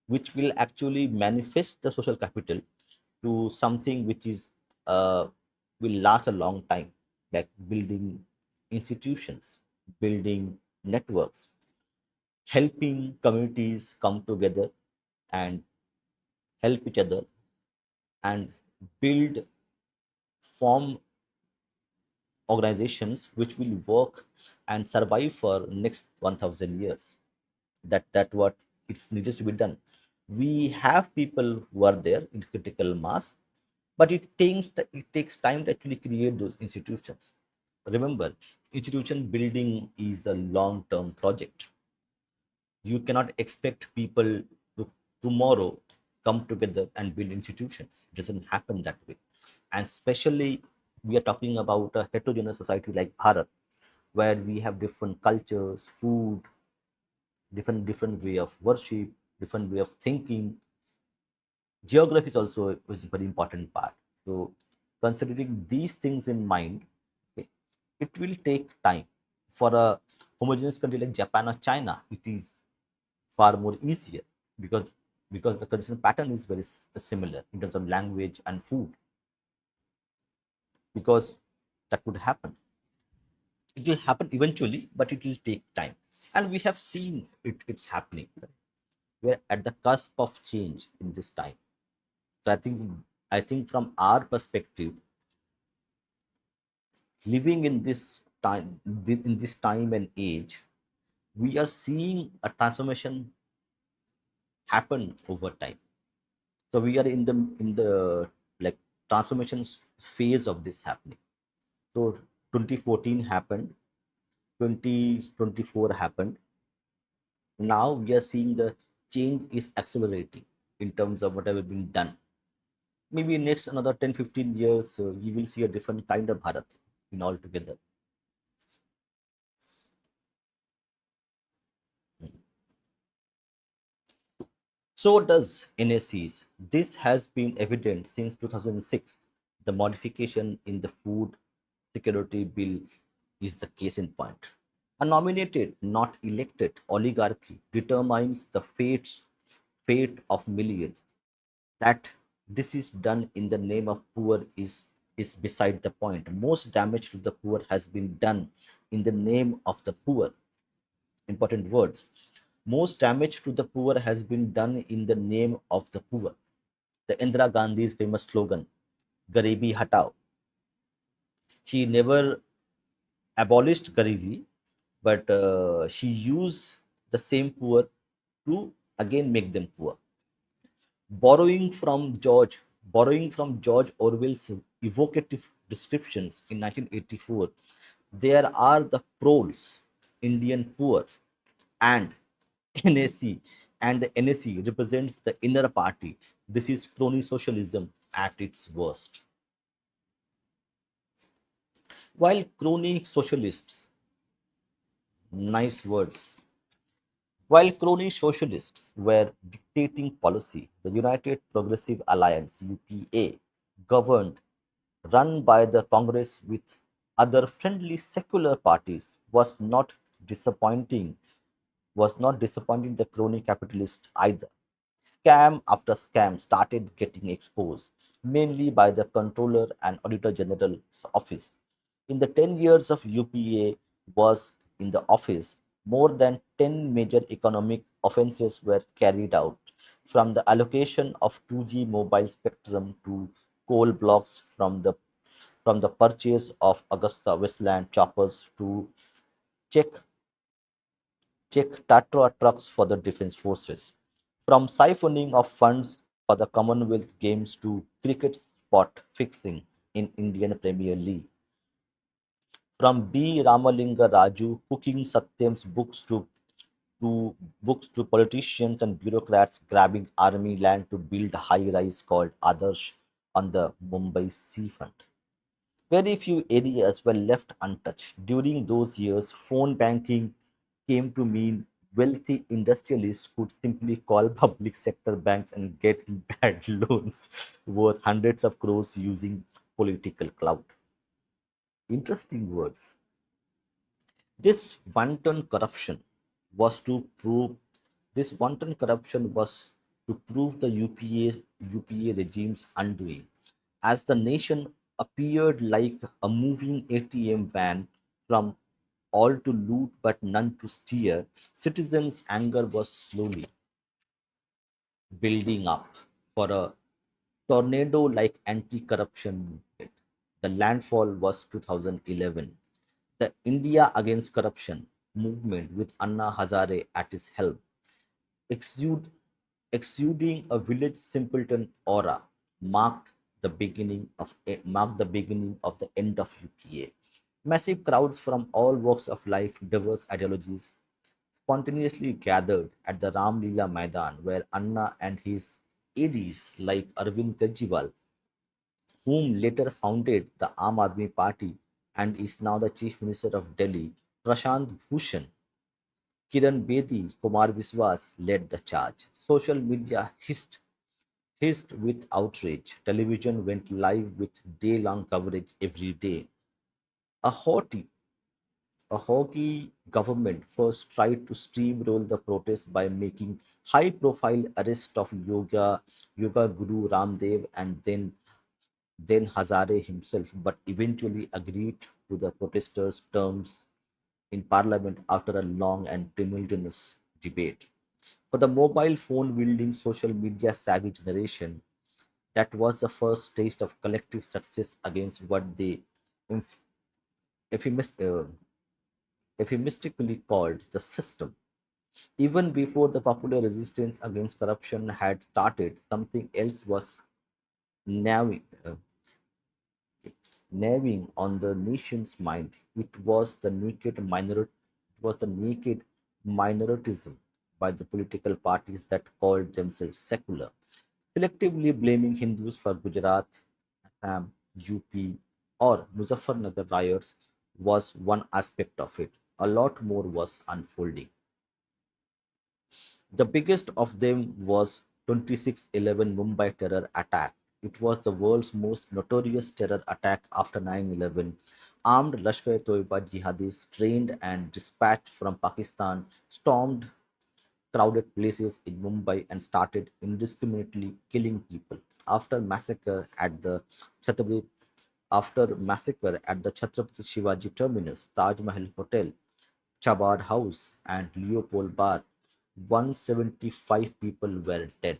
which will actually manifest the social capital to something which is, will last a long time, like building institutions, building networks, helping communities come together and help each other and build, form organizations which will work and survive for next 1000 years. That what it needs to be done. We have people who are there in critical mass, but it takes time to actually create those institutions. Remember, institution building is a long term project. You cannot expect people to tomorrow come together and build institutions. It doesn't happen that way. And especially, we are talking about a heterogeneous society like Bharat, where we have different cultures, food, different way of worship, different way of thinking. Geography is also is a very important part. So considering these things in mind, okay, it will take time. For a homogeneous country like Japan or China, it is far more easier, because the consumption pattern is very similar in terms of language and food, because that would happen. It will happen eventually, but it will take time, and we have seen it's happening. We're at the cusp of change in this time. So I think from our perspective, living in this time and age, we are seeing a transformation happen over time. So we are in the like transformation phase of this happening. So 2014 happened, 2024 happened. Now we are seeing the change is accelerating in terms of whatever being done. Maybe next another 10-15 years, we will see a different kind of Bharat in altogether. So does NACs. This has been evident since 2006. The modification in the Food Security Bill is the case in point. A nominated, not elected oligarchy determines the fate of millions. That this is done in the name of poor is beside the point. Most damage to the poor has been done in the name of the poor. Important words. Most damage to the poor has been done in the name of the poor. The Indira Gandhi's famous slogan, Garibi Hatao. She never abolished Garibi, but she used the same poor to again make them poor. Borrowing from George Orwell's evocative descriptions in 1984, there are the proles, Indian poor, and NAC, and the NAC represents the inner party. This is crony socialism at its worst. While crony socialists, nice words, while crony socialists were dictating policy, the United Progressive Alliance (UPA), governed, run by the Congress with other friendly secular parties, was not disappointing the crony capitalists either. Scam after scam started getting exposed, mainly by the Controller and Auditor General's office. In the 10 years of UPA was in the office, more than 10 major economic offenses were carried out, from the allocation of 2G mobile spectrum to coal blocks, from the purchase of Augusta Westland choppers to check check Tatra trucks for the defense forces, from siphoning of funds for the Commonwealth Games to cricket spot fixing in Indian Premier League, from B. Ramalinga Raju cooking Satyam's books to politicians and bureaucrats grabbing army land to build a high-rise called Adarsh on the Mumbai seafront. Very few areas were left untouched. During those years, phone banking came to mean wealthy industrialists could simply call public sector banks and get bad loans worth hundreds of crores using political clout. Interesting words. This wanton corruption was to prove this wanton corruption was to prove the UPA regime's undoing. As the nation appeared like a moving ATM van, from all to loot but none to steer, citizens' anger was slowly building up for a tornado like anti corruption movement. The landfall was 2011. The India Against Corruption movement, with Anna Hazare at its helm, exude, exuding a village simpleton aura, marked the beginning of the end of UPA. Massive crowds from all walks of life, diverse ideologies, spontaneously gathered at the Ram Leela Maidan, where Anna and his aides like Arvind Kejriwal, whom later founded the Aam Aadmi Party and is now the Chief Minister of Delhi, Prashant Bhushan, Kiran Bedi, Kumar Viswas led the charge. Social media hissed with outrage. Television went live with day-long coverage every day. A haughty A Hockey government first tried to steamroll the protest by making high-profile arrests of yoga guru Ramdev and then Hazare himself, but eventually agreed to the protesters' terms in parliament after a long and tumultuous debate. For the mobile phone wielding social media savvy generation, that was the first taste of collective success against what they inf- euphemis- uh, euphemistically called the system. Even before the popular resistance against corruption had started, something else was gnawing, gnawing on the nation's mind. It was the naked minoritism by the political parties that called themselves secular, selectively blaming Hindus for Gujarat, Assam, UP, or Muzaffarnagar riots was one aspect of it. A lot more was unfolding. The biggest of them was 26/11 Mumbai terror attack. It was the world's most notorious terror attack after 9/11. Armed Lashkar-e-Toiba jihadis trained and dispatched from Pakistan stormed crowded places in Mumbai and started indiscriminately killing people. Chhatrapati After massacre at the Chhatrapati Shivaji Terminus, Taj Mahal Hotel, Chabad House, and Leopold Bar, 175 people were dead.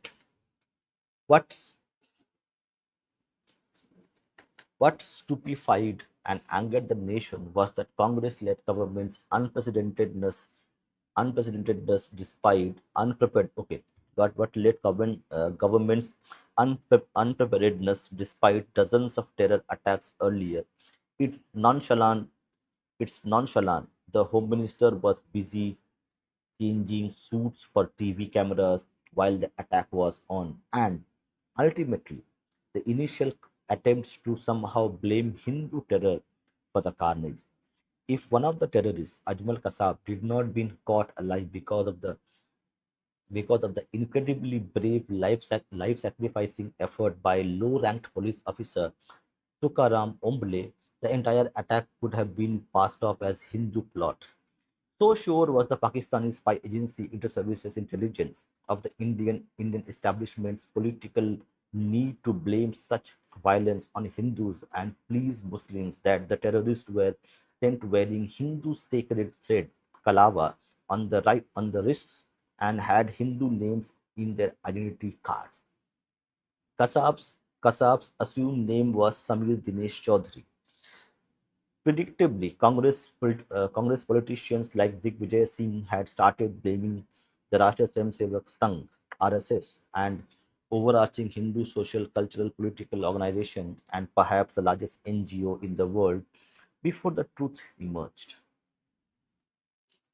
What, what stupefied and angered the nation was that Congress-led government's unprecedentedness despite unprepared. Okay, but what led government's unpreparedness despite dozens of terror attacks earlier. It's nonchalant. It's nonchalant. The Home Minister was busy changing suits for TV cameras while the attack was on, and ultimately, the initial attempts to somehow blame Hindu terror for the carnage. If one of the terrorists, Ajmal Kasab, did not been caught alive because of the incredibly brave life sacrificing effort by low ranked police officer Tukaram Omble, the entire attack could have been passed off as Hindu plot. So sure was the Pakistani spy agency Inter-Services Intelligence of the Indian establishment's political need to blame such violence on Hindus and please Muslims that the terrorists were sent wearing Hindu sacred thread kalava on the wrists and had Hindu names in their identity cards. Kasab's assumed name was Samir Dinesh Chaudhary. Predictably, Congress politicians like Digvijay Singh had started blaming the Rashtriya Swayamsevak Sangh (RSS) and overarching Hindu social, cultural, political organization and perhaps the largest NGO in the world before the truth emerged.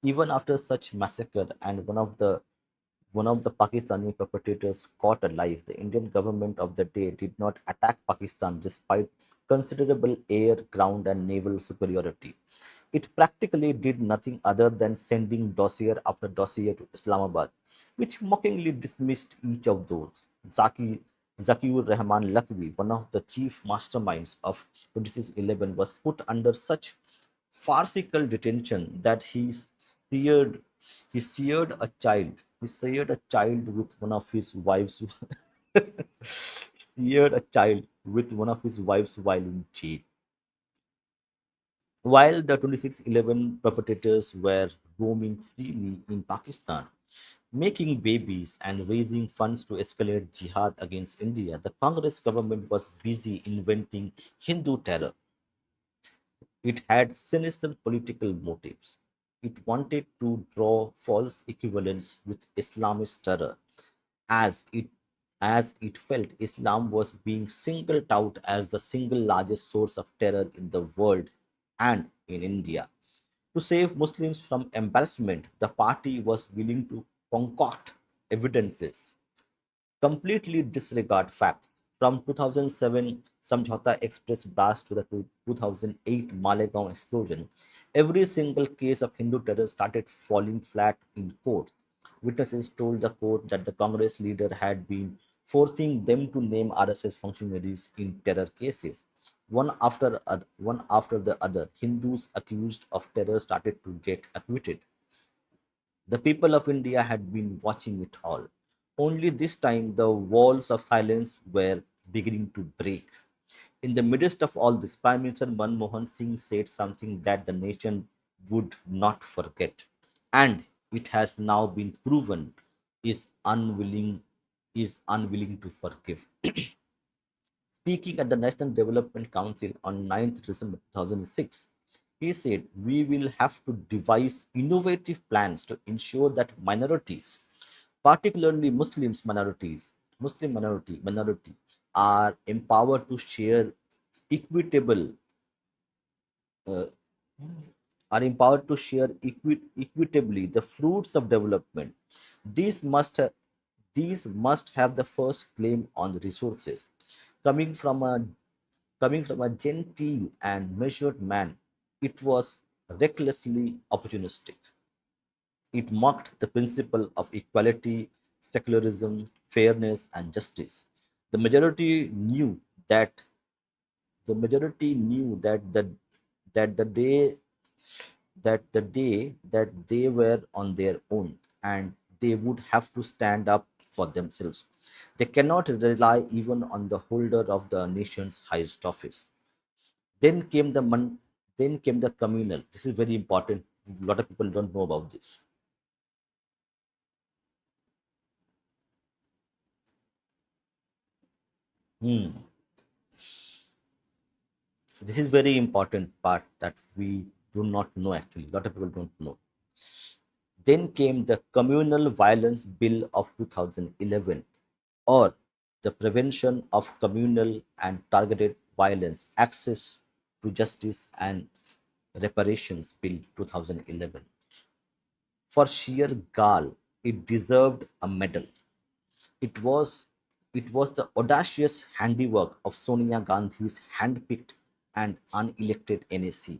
Even after such massacre and one of the Pakistani perpetrators caught alive, the Indian government of the day did not attack Pakistan despite considerable air, ground, and naval superiority. It practically did nothing other than sending dossier after dossier to Islamabad, which mockingly dismissed each of those. Zakiur Rahman Lakwi, one of the chief masterminds of 26/11, was put under such farcical detention that seared he seared a child with one of his wives seared a child with one of his wives while in jail. While the 26/11 perpetrators were roaming freely in Pakistan, making babies and raising funds to escalate jihad against India, the Congress government was busy inventing Hindu terror. It had sinister political motives. It wanted to draw false equivalence with Islamist terror, as it as it felt Islam was being singled out as the single largest source of terror in the world and in India. To save Muslims from embarrassment, the party was willing to concoct evidences completely disregard facts. From 2007 Samjhauta Express blast to the 2008 Malegaon explosion, every single case of Hindu terror started falling flat in courts. Witnesses told the court that the Congress leader had been forcing them to name RSS functionaries in terror cases. One after the other, Hindus accused of terror started to get acquitted. The people of India had been watching it all. Only this time the walls of silence were beginning to break. In the midst of all this, Prime Minister Manmohan Singh said something that the nation would not forget. And it has now been proven. is unwilling is unwilling to forgive. Speaking at the National Development Council on 9th December 2006, he said, "We will have to devise innovative plans to ensure that minorities, particularly Muslim minority, are empowered to share equitable uh, equitably the fruits of development. These must these must have the first claim on the resources, coming from a genteel and measured man. It was recklessly opportunistic. It mocked the principle of equality, secularism, fairness, and justice. The majority knew that that the day that they were on their own, and they would have to stand up for themselves. They cannot rely even on the holder of the nation's highest office. Then came then came the communal. This is very important. A lot of people don't know about this. Hmm. This is very important part that we do not know actually. A lot of people don't know. Then came the Communal Violence Bill of 2011, or the Prevention of Communal and Targeted Violence, Access to Justice and Reparations Bill 2011. For sheer gall, it deserved a medal. It was it was the audacious handiwork of Sonia Gandhi's hand-picked and unelected NAC.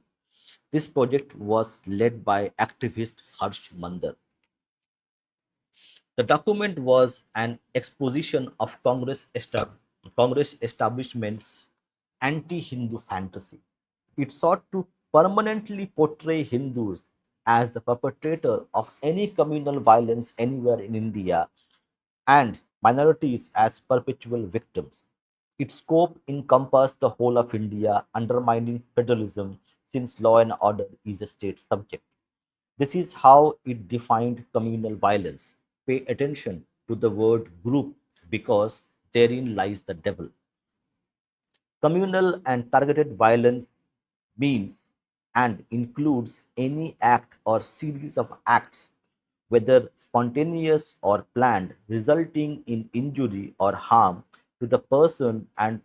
This project was led by activist Harsh Mandar. The document was an exposition of Congress establishment's anti-Hindu fantasy. It sought to permanently portray Hindus as the perpetrator of any communal violence anywhere in India, and minorities as perpetual victims. Its scope encompassed the whole of India, undermining federalism since law and order is a state subject. This is how it defined communal violence. Pay attention to the word group, because therein lies the devil. Communal and targeted violence means and includes any act or series of acts, whether spontaneous or planned, resulting in injury or harm to the person and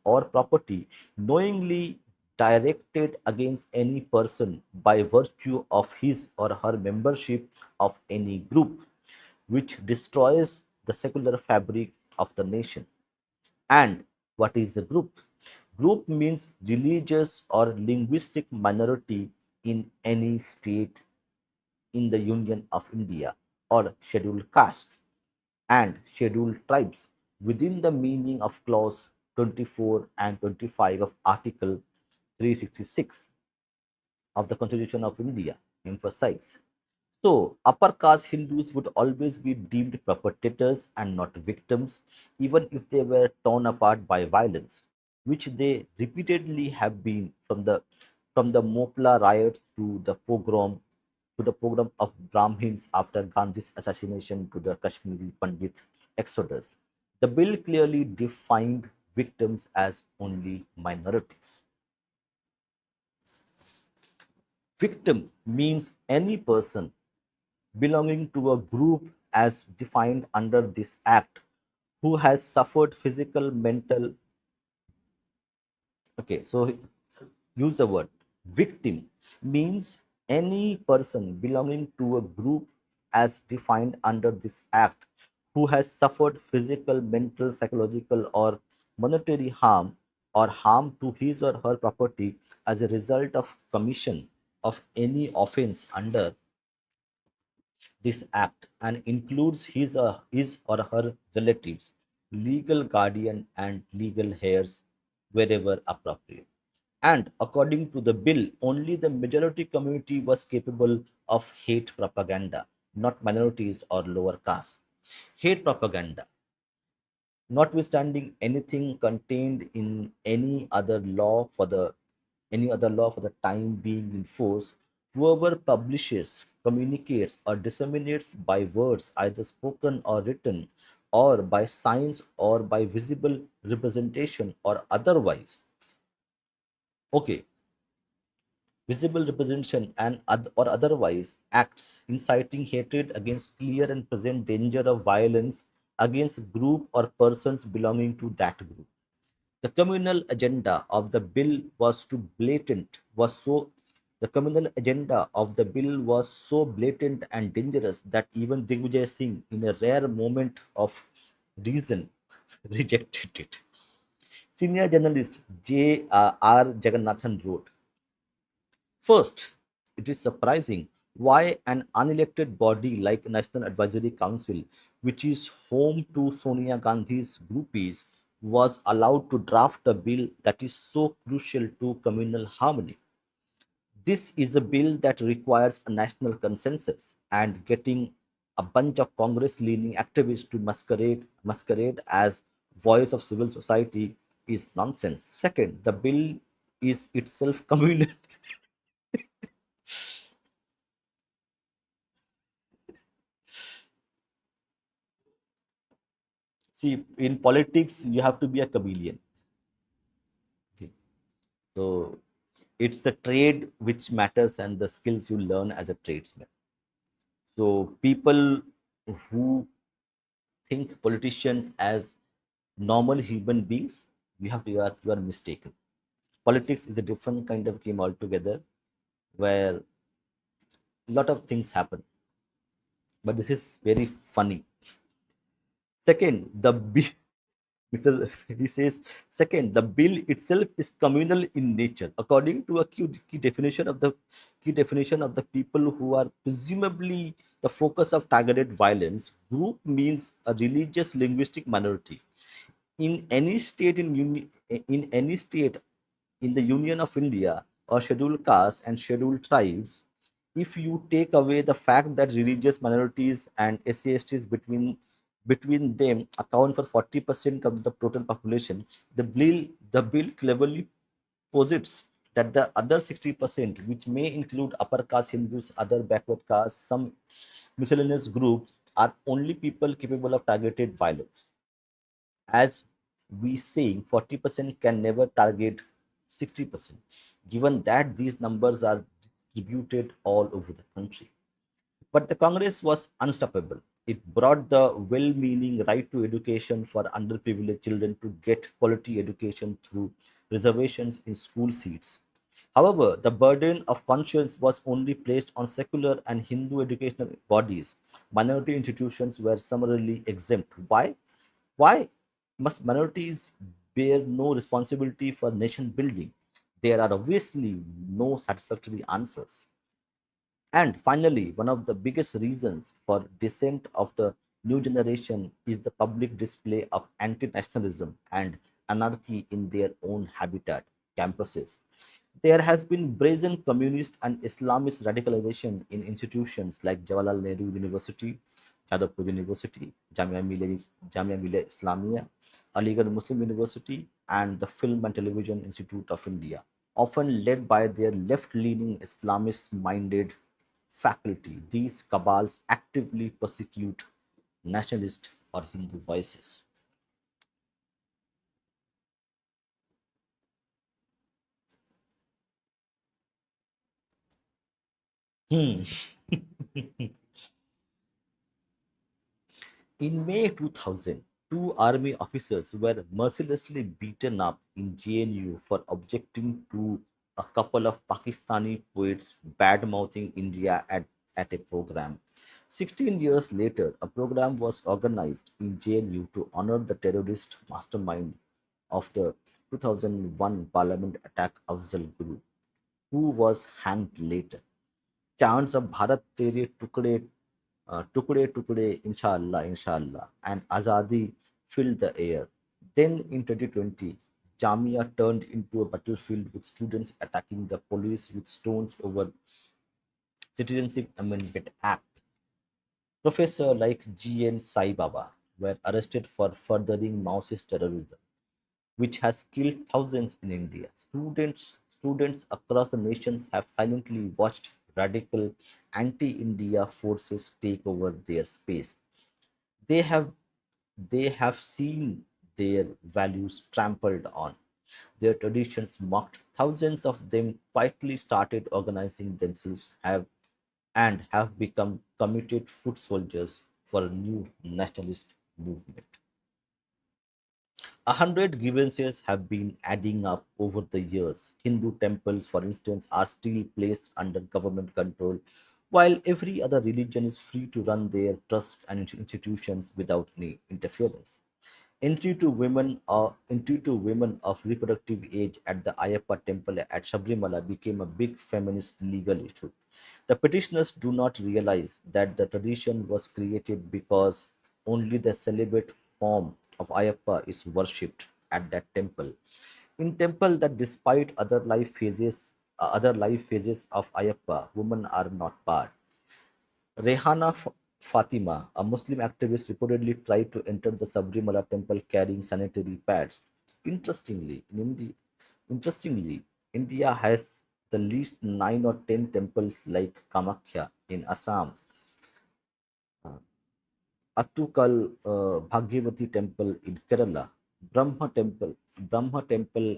or property, knowingly directed against any person by virtue of his or her membership of any group, which destroys the secular fabric of the nation. And what is a group? Group means religious or linguistic minority in any state in the Union of India, or scheduled caste and scheduled tribes within the meaning of clause 24 and 25 of Article 366 of the Constitution of India emphasize. So, upper caste Hindus would always be deemed perpetrators and not victims, even if they were torn apart by violence, which they repeatedly have been, from the Mopla riots to the pogrom of Brahmins after Gandhi's assassination to the Kashmiri Pandit exodus. The bill clearly defined victims as only minorities. Victim means any person belonging to a group as defined under this act who has suffered physical, mental. Okay, so use the word victim means any person belonging to a group as defined under this act who has suffered physical, mental, psychological, or monetary harm or harm to his or her property as a result of commission of any offense under this act, and includes his or her relatives, legal guardian, and legal heirs wherever appropriate. And according to the bill, only the majority community was capable of hate propaganda, not minorities or lower castes. Hate propaganda, notwithstanding anything contained in any other law for the time being in force, whoever publishes communicates or disseminates by words, either spoken or written, or by signs or by visible representation or otherwise. Okay, visible representation and or otherwise acts inciting hatred against clear and present danger of violence against a group or persons belonging to that group. The communal agenda of the bill was too blatant, was so the communal agenda of the bill was so blatant and dangerous that even Digvijay Singh, in a rare moment of reason, rejected it. Senior journalist J.R. Jagannathan wrote, first, it is surprising why an unelected body like National Advisory Council, which is home to Sonia Gandhi's groupies, was allowed to draft a bill that is so crucial to communal harmony. This is a bill that requires a national consensus, and getting a bunch of Congress leaning activists to masquerade as voice of civil society is nonsense. Second, the bill is itself communal. See, in politics, you have to be a chameleon. Okay. So it's the trade which matters and the skills you learn as a tradesman. So people who think politicians as normal human beings, you are mistaken. Politics is a different kind of game altogether, where a lot of things happen. But this is very funny. Second, Mr. He says, second, the bill itself is communal in nature, according to a key definition of the people who are presumably the focus of targeted violence. Group means a religious linguistic minority. In any state in any state in the Union of India or scheduled castes and scheduled tribes, if you take away the fact that religious minorities and SCSTs between them account for 40% of the total population, the bill cleverly posits that the other 60%, which may include upper caste Hindus, other backward castes, some miscellaneous groups, are only people capable of targeted violence. As we saying, 40% can never target 60%, given that these numbers are distributed all over the country. But the Congress was unstoppable. It brought the well meaning right to education for underprivileged children to get quality education through reservations in school seats. However, the burden of conscience was only placed on secular and Hindu educational bodies. Minority institutions were summarily exempt. Why? Why must minorities bear no responsibility for nation building? There are obviously no satisfactory answers. And finally, one of the biggest reasons for dissent of the new generation is the public display of anti-nationalism and anarchy in their own habitat, campuses. There has been brazen communist and Islamist radicalization in institutions like Jawaharlal Nehru University, Jadavpur University, Jamia Millia Islamia, Aligarh Muslim University, and the Film and Television Institute of India, often led by their left leaning Islamist minded faculty. These cabals actively persecute nationalist or Hindu voices. Hmm. In May 2000, two army officers were mercilessly beaten up in JNU for objecting to a couple of Pakistani poets bad mouthing India at a program. 16 years later, a program was organized in JNU to honor the terrorist mastermind of the 2001 parliament attack, Afzal Guru, who was hanged later. Chants of Bharat Tere Tukde Tukde, Inshallah, Inshallah, and Azadi filled the air. Then in 2020, Jamia turned into a battlefield with students attacking the police with stones over Citizenship Amendment Act. Professors like G.N. Sai Baba were arrested for furthering Maoist terrorism, which has killed thousands in India. Students across the nations have silently watched radical anti-India forces take over their space. They have they have seen their values trampled on, their traditions mocked. Thousands of them quietly started organizing themselves have become committed foot soldiers for a new nationalist movement. 100 grievances have been adding up over the years. Hindu temples, for instance, are still placed under government control, while every other religion is free to run their trusts and institutions without any interference. Entry to women of reproductive age at the Ayappa temple at Sabrimala became a big feminist legal issue. The petitioners do not realize that the tradition was created because only the celibate form of Ayappa is worshipped at that temple. In temple that despite other life phases of Ayappa, women are not barred. Rehana Fatima, a Muslim activist, reportedly tried to enter the Sabrimala temple carrying sanitary pads. Interestingly, in India, interestingly, India has the least 9 or 10 temples like Kamakhya in Assam, Attukal Bhagyavati temple in Kerala, Brahma temple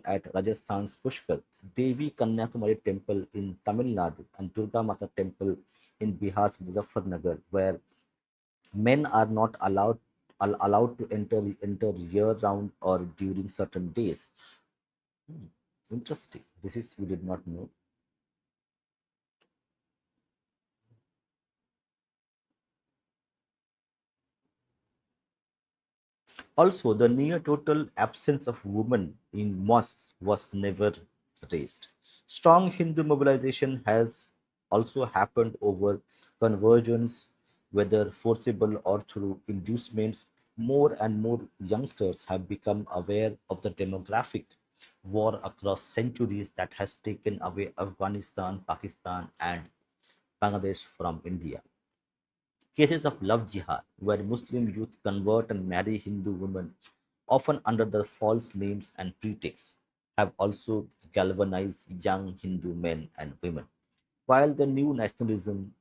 at Rajasthan's Pushkar, Devi Kanyakumari temple in Tamil Nadu, and Durga Mata temple in Bihar's Muzaffarnagar, where men are not allowed to enter year round or during certain days. Hmm, interesting. This is we did not know. Also, the near total absence of women in mosques was never raised. Strong Hindu mobilization has also happened over conversions, whether forcible or through inducements. More and more youngsters have become aware of the demographic war across centuries that has taken away Afghanistan, Pakistan, and Bangladesh from India. Cases of love jihad, where Muslim youth convert and marry Hindu women, often under the false names and pretexts, have also galvanized young Hindu men and women. While the new nationalism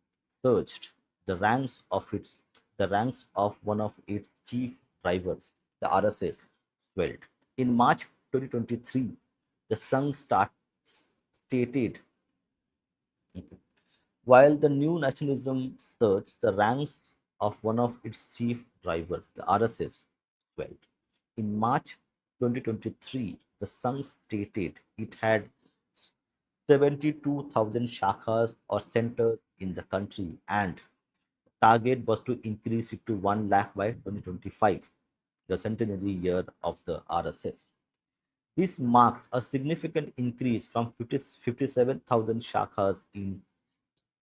surged, the ranks of its the ranks of one of its chief drivers, the RSS, swelled. In March 2023, the Sangh stated, while the new nationalism surged, the ranks of one of its chief drivers, the RSS, swelled. In March 2023, the Sun stated it had 72,000 shakhas or centers in the country, and target was to increase it to 1 lakh by 2025, the centenary year of the RSS. This marks a significant increase from 57,000 shakhas in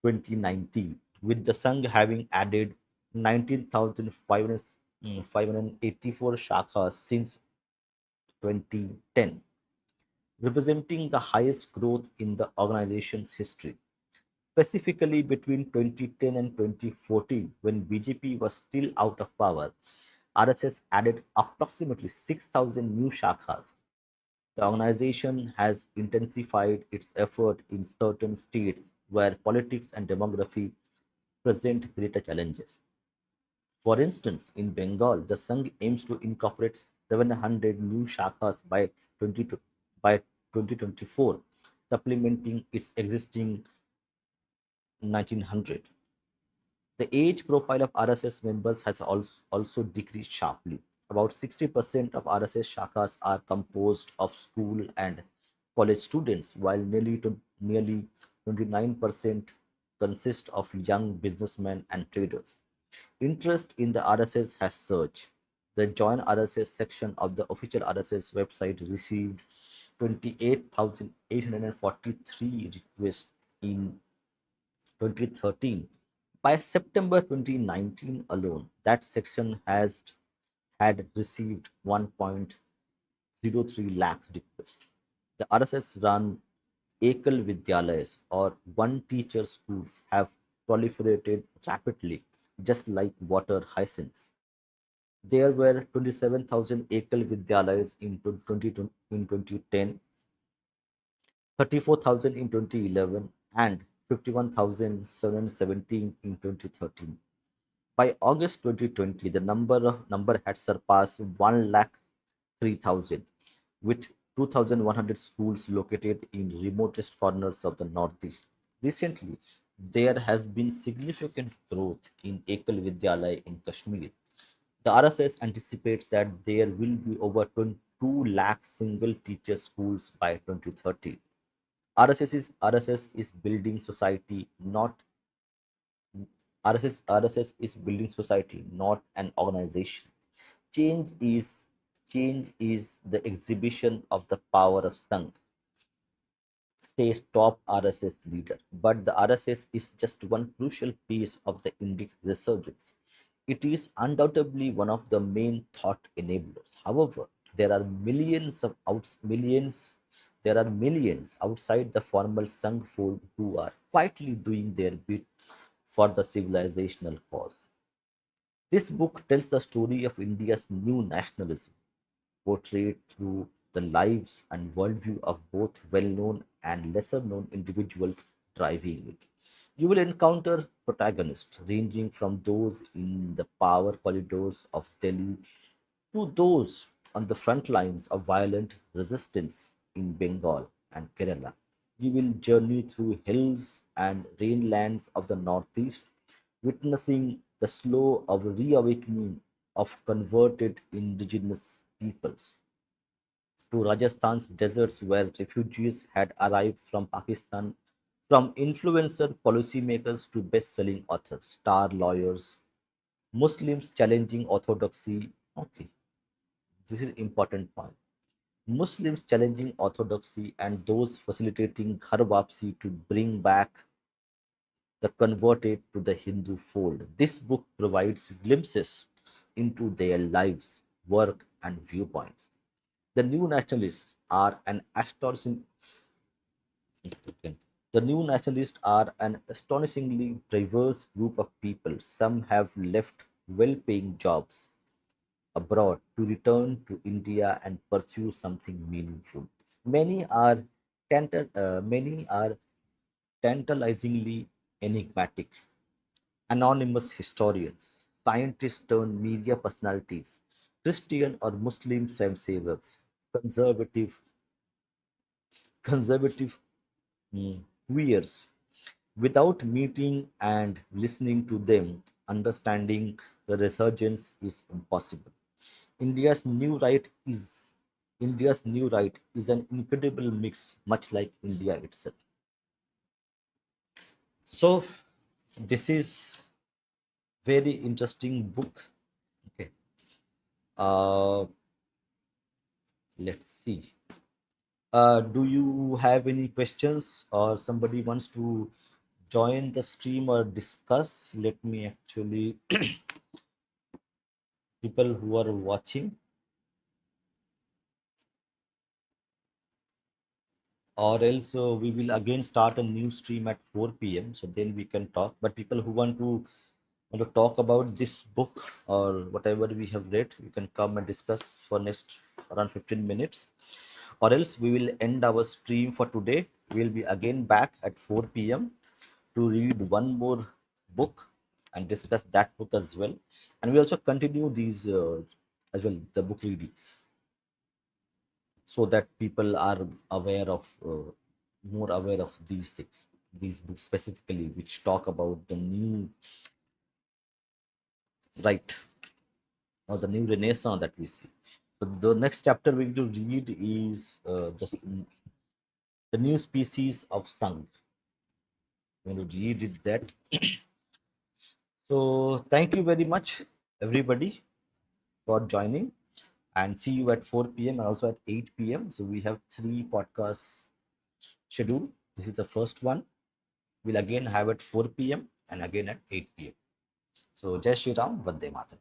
2019, with the Sangh having added 19,584 shakhas since 2010, representing the highest growth in the organization's history. Specifically between 2010 and 2014, when BJP was still out of power, RSS added approximately 6,000 new shakhas. The organization has intensified its effort in certain states where politics and demography present greater challenges. For instance, in Bengal, the Sangh aims to incorporate 700 new shakhas by 2024, supplementing its existing 1900. The age profile of RSS members has also decreased sharply. About 60% of RSS shakhas are composed of school and college students, while nearly 29% consist of young businessmen and traders. Interest in the RSS has surged. The Join RSS section of the official RSS website received 28,843 requests in 2013. By September 2019 alone, that section has had received 1.03 lakh requests. The RSS run Ekal Vidyalayas or one teacher schools have proliferated rapidly, just like water hyacinths. There were 27,000 Ekal Vidyalayas in 2010, 34,000 in 2011, and 51,717 in 2013. By August 2020, the number had surpassed 1 lakh 3,000, with 2,100 schools located in remotest corners of the Northeast. Recently, there has been significant growth in Ekal Vidyalaya in Kashmir. The RSS anticipates that there will be over 2 lakh single teacher schools by 2030. RSS is building society, not RSS is building society, not an organization. Change is Change is the exhibition of the power of Sangh, says top RSS leader. But the RSS is just one crucial piece of the Indic resurgence. It is undoubtedly one of the main thought enablers. However, there are millions outside the formal Sangh fold who are quietly doing their bit for the civilizational cause. This book tells the story of India's new nationalism, portrayed through the lives and worldview of both well known and lesser known individuals driving it. You will encounter protagonists ranging from those in the power corridors of Delhi to those on the front lines of violent resistance in Bengal and Kerala. You will journey through hills and rainlands of the Northeast, witnessing the slow of reawakening of converted indigenous peoples to Rajasthan's deserts where refugees had arrived from Pakistan, from influencer policymakers to best-selling authors, star lawyers, Muslims challenging orthodoxy. Okay, this is important point. Muslims challenging orthodoxy and those facilitating Ghar Wapsi to bring back the converted to the Hindu fold. This book provides glimpses into their lives, work, and viewpoints. The new nationalists are an astonishing the new nationalists are an astonishingly diverse group of people. Some have left well-paying jobs abroad to return to India and pursue something meaningful. Many are many are tantalizingly enigmatic, anonymous historians, scientists turned media personalities, Christian or Muslim savers, conservative conservative queers. Without meeting and listening to them, understanding the resurgence is impossible. India's new right is India's new right is an incredible mix, much like India itself. So, this is very interesting book. Okay, uh, let's see. Do you have any questions or somebody wants to join the stream or discuss? Let me actually people who are watching, or else we will again start a new stream at 4 p.m. So then we can talk. But people who want to talk about this book or whatever we have read, you can come and discuss for next around 15 minutes. Or else we will end our stream for today. We will be again back at 4 p.m. to read one more book and discuss that book as well. And we also continue these as well, the book readings, so that people are aware of more aware of these things, these books specifically which talk about the new right or the new renaissance that we see. So the next chapter we're going to read is the new species of Sangh. We're going to read it that. So thank you very much everybody for joining, and see you at 4 p.m. and also at 8 p.m. So we have 3 podcasts scheduled. This is the first one. We'll again have at 4 p.m. and again at 8 p.m. So Jai Shri Ram, Vande Mataram.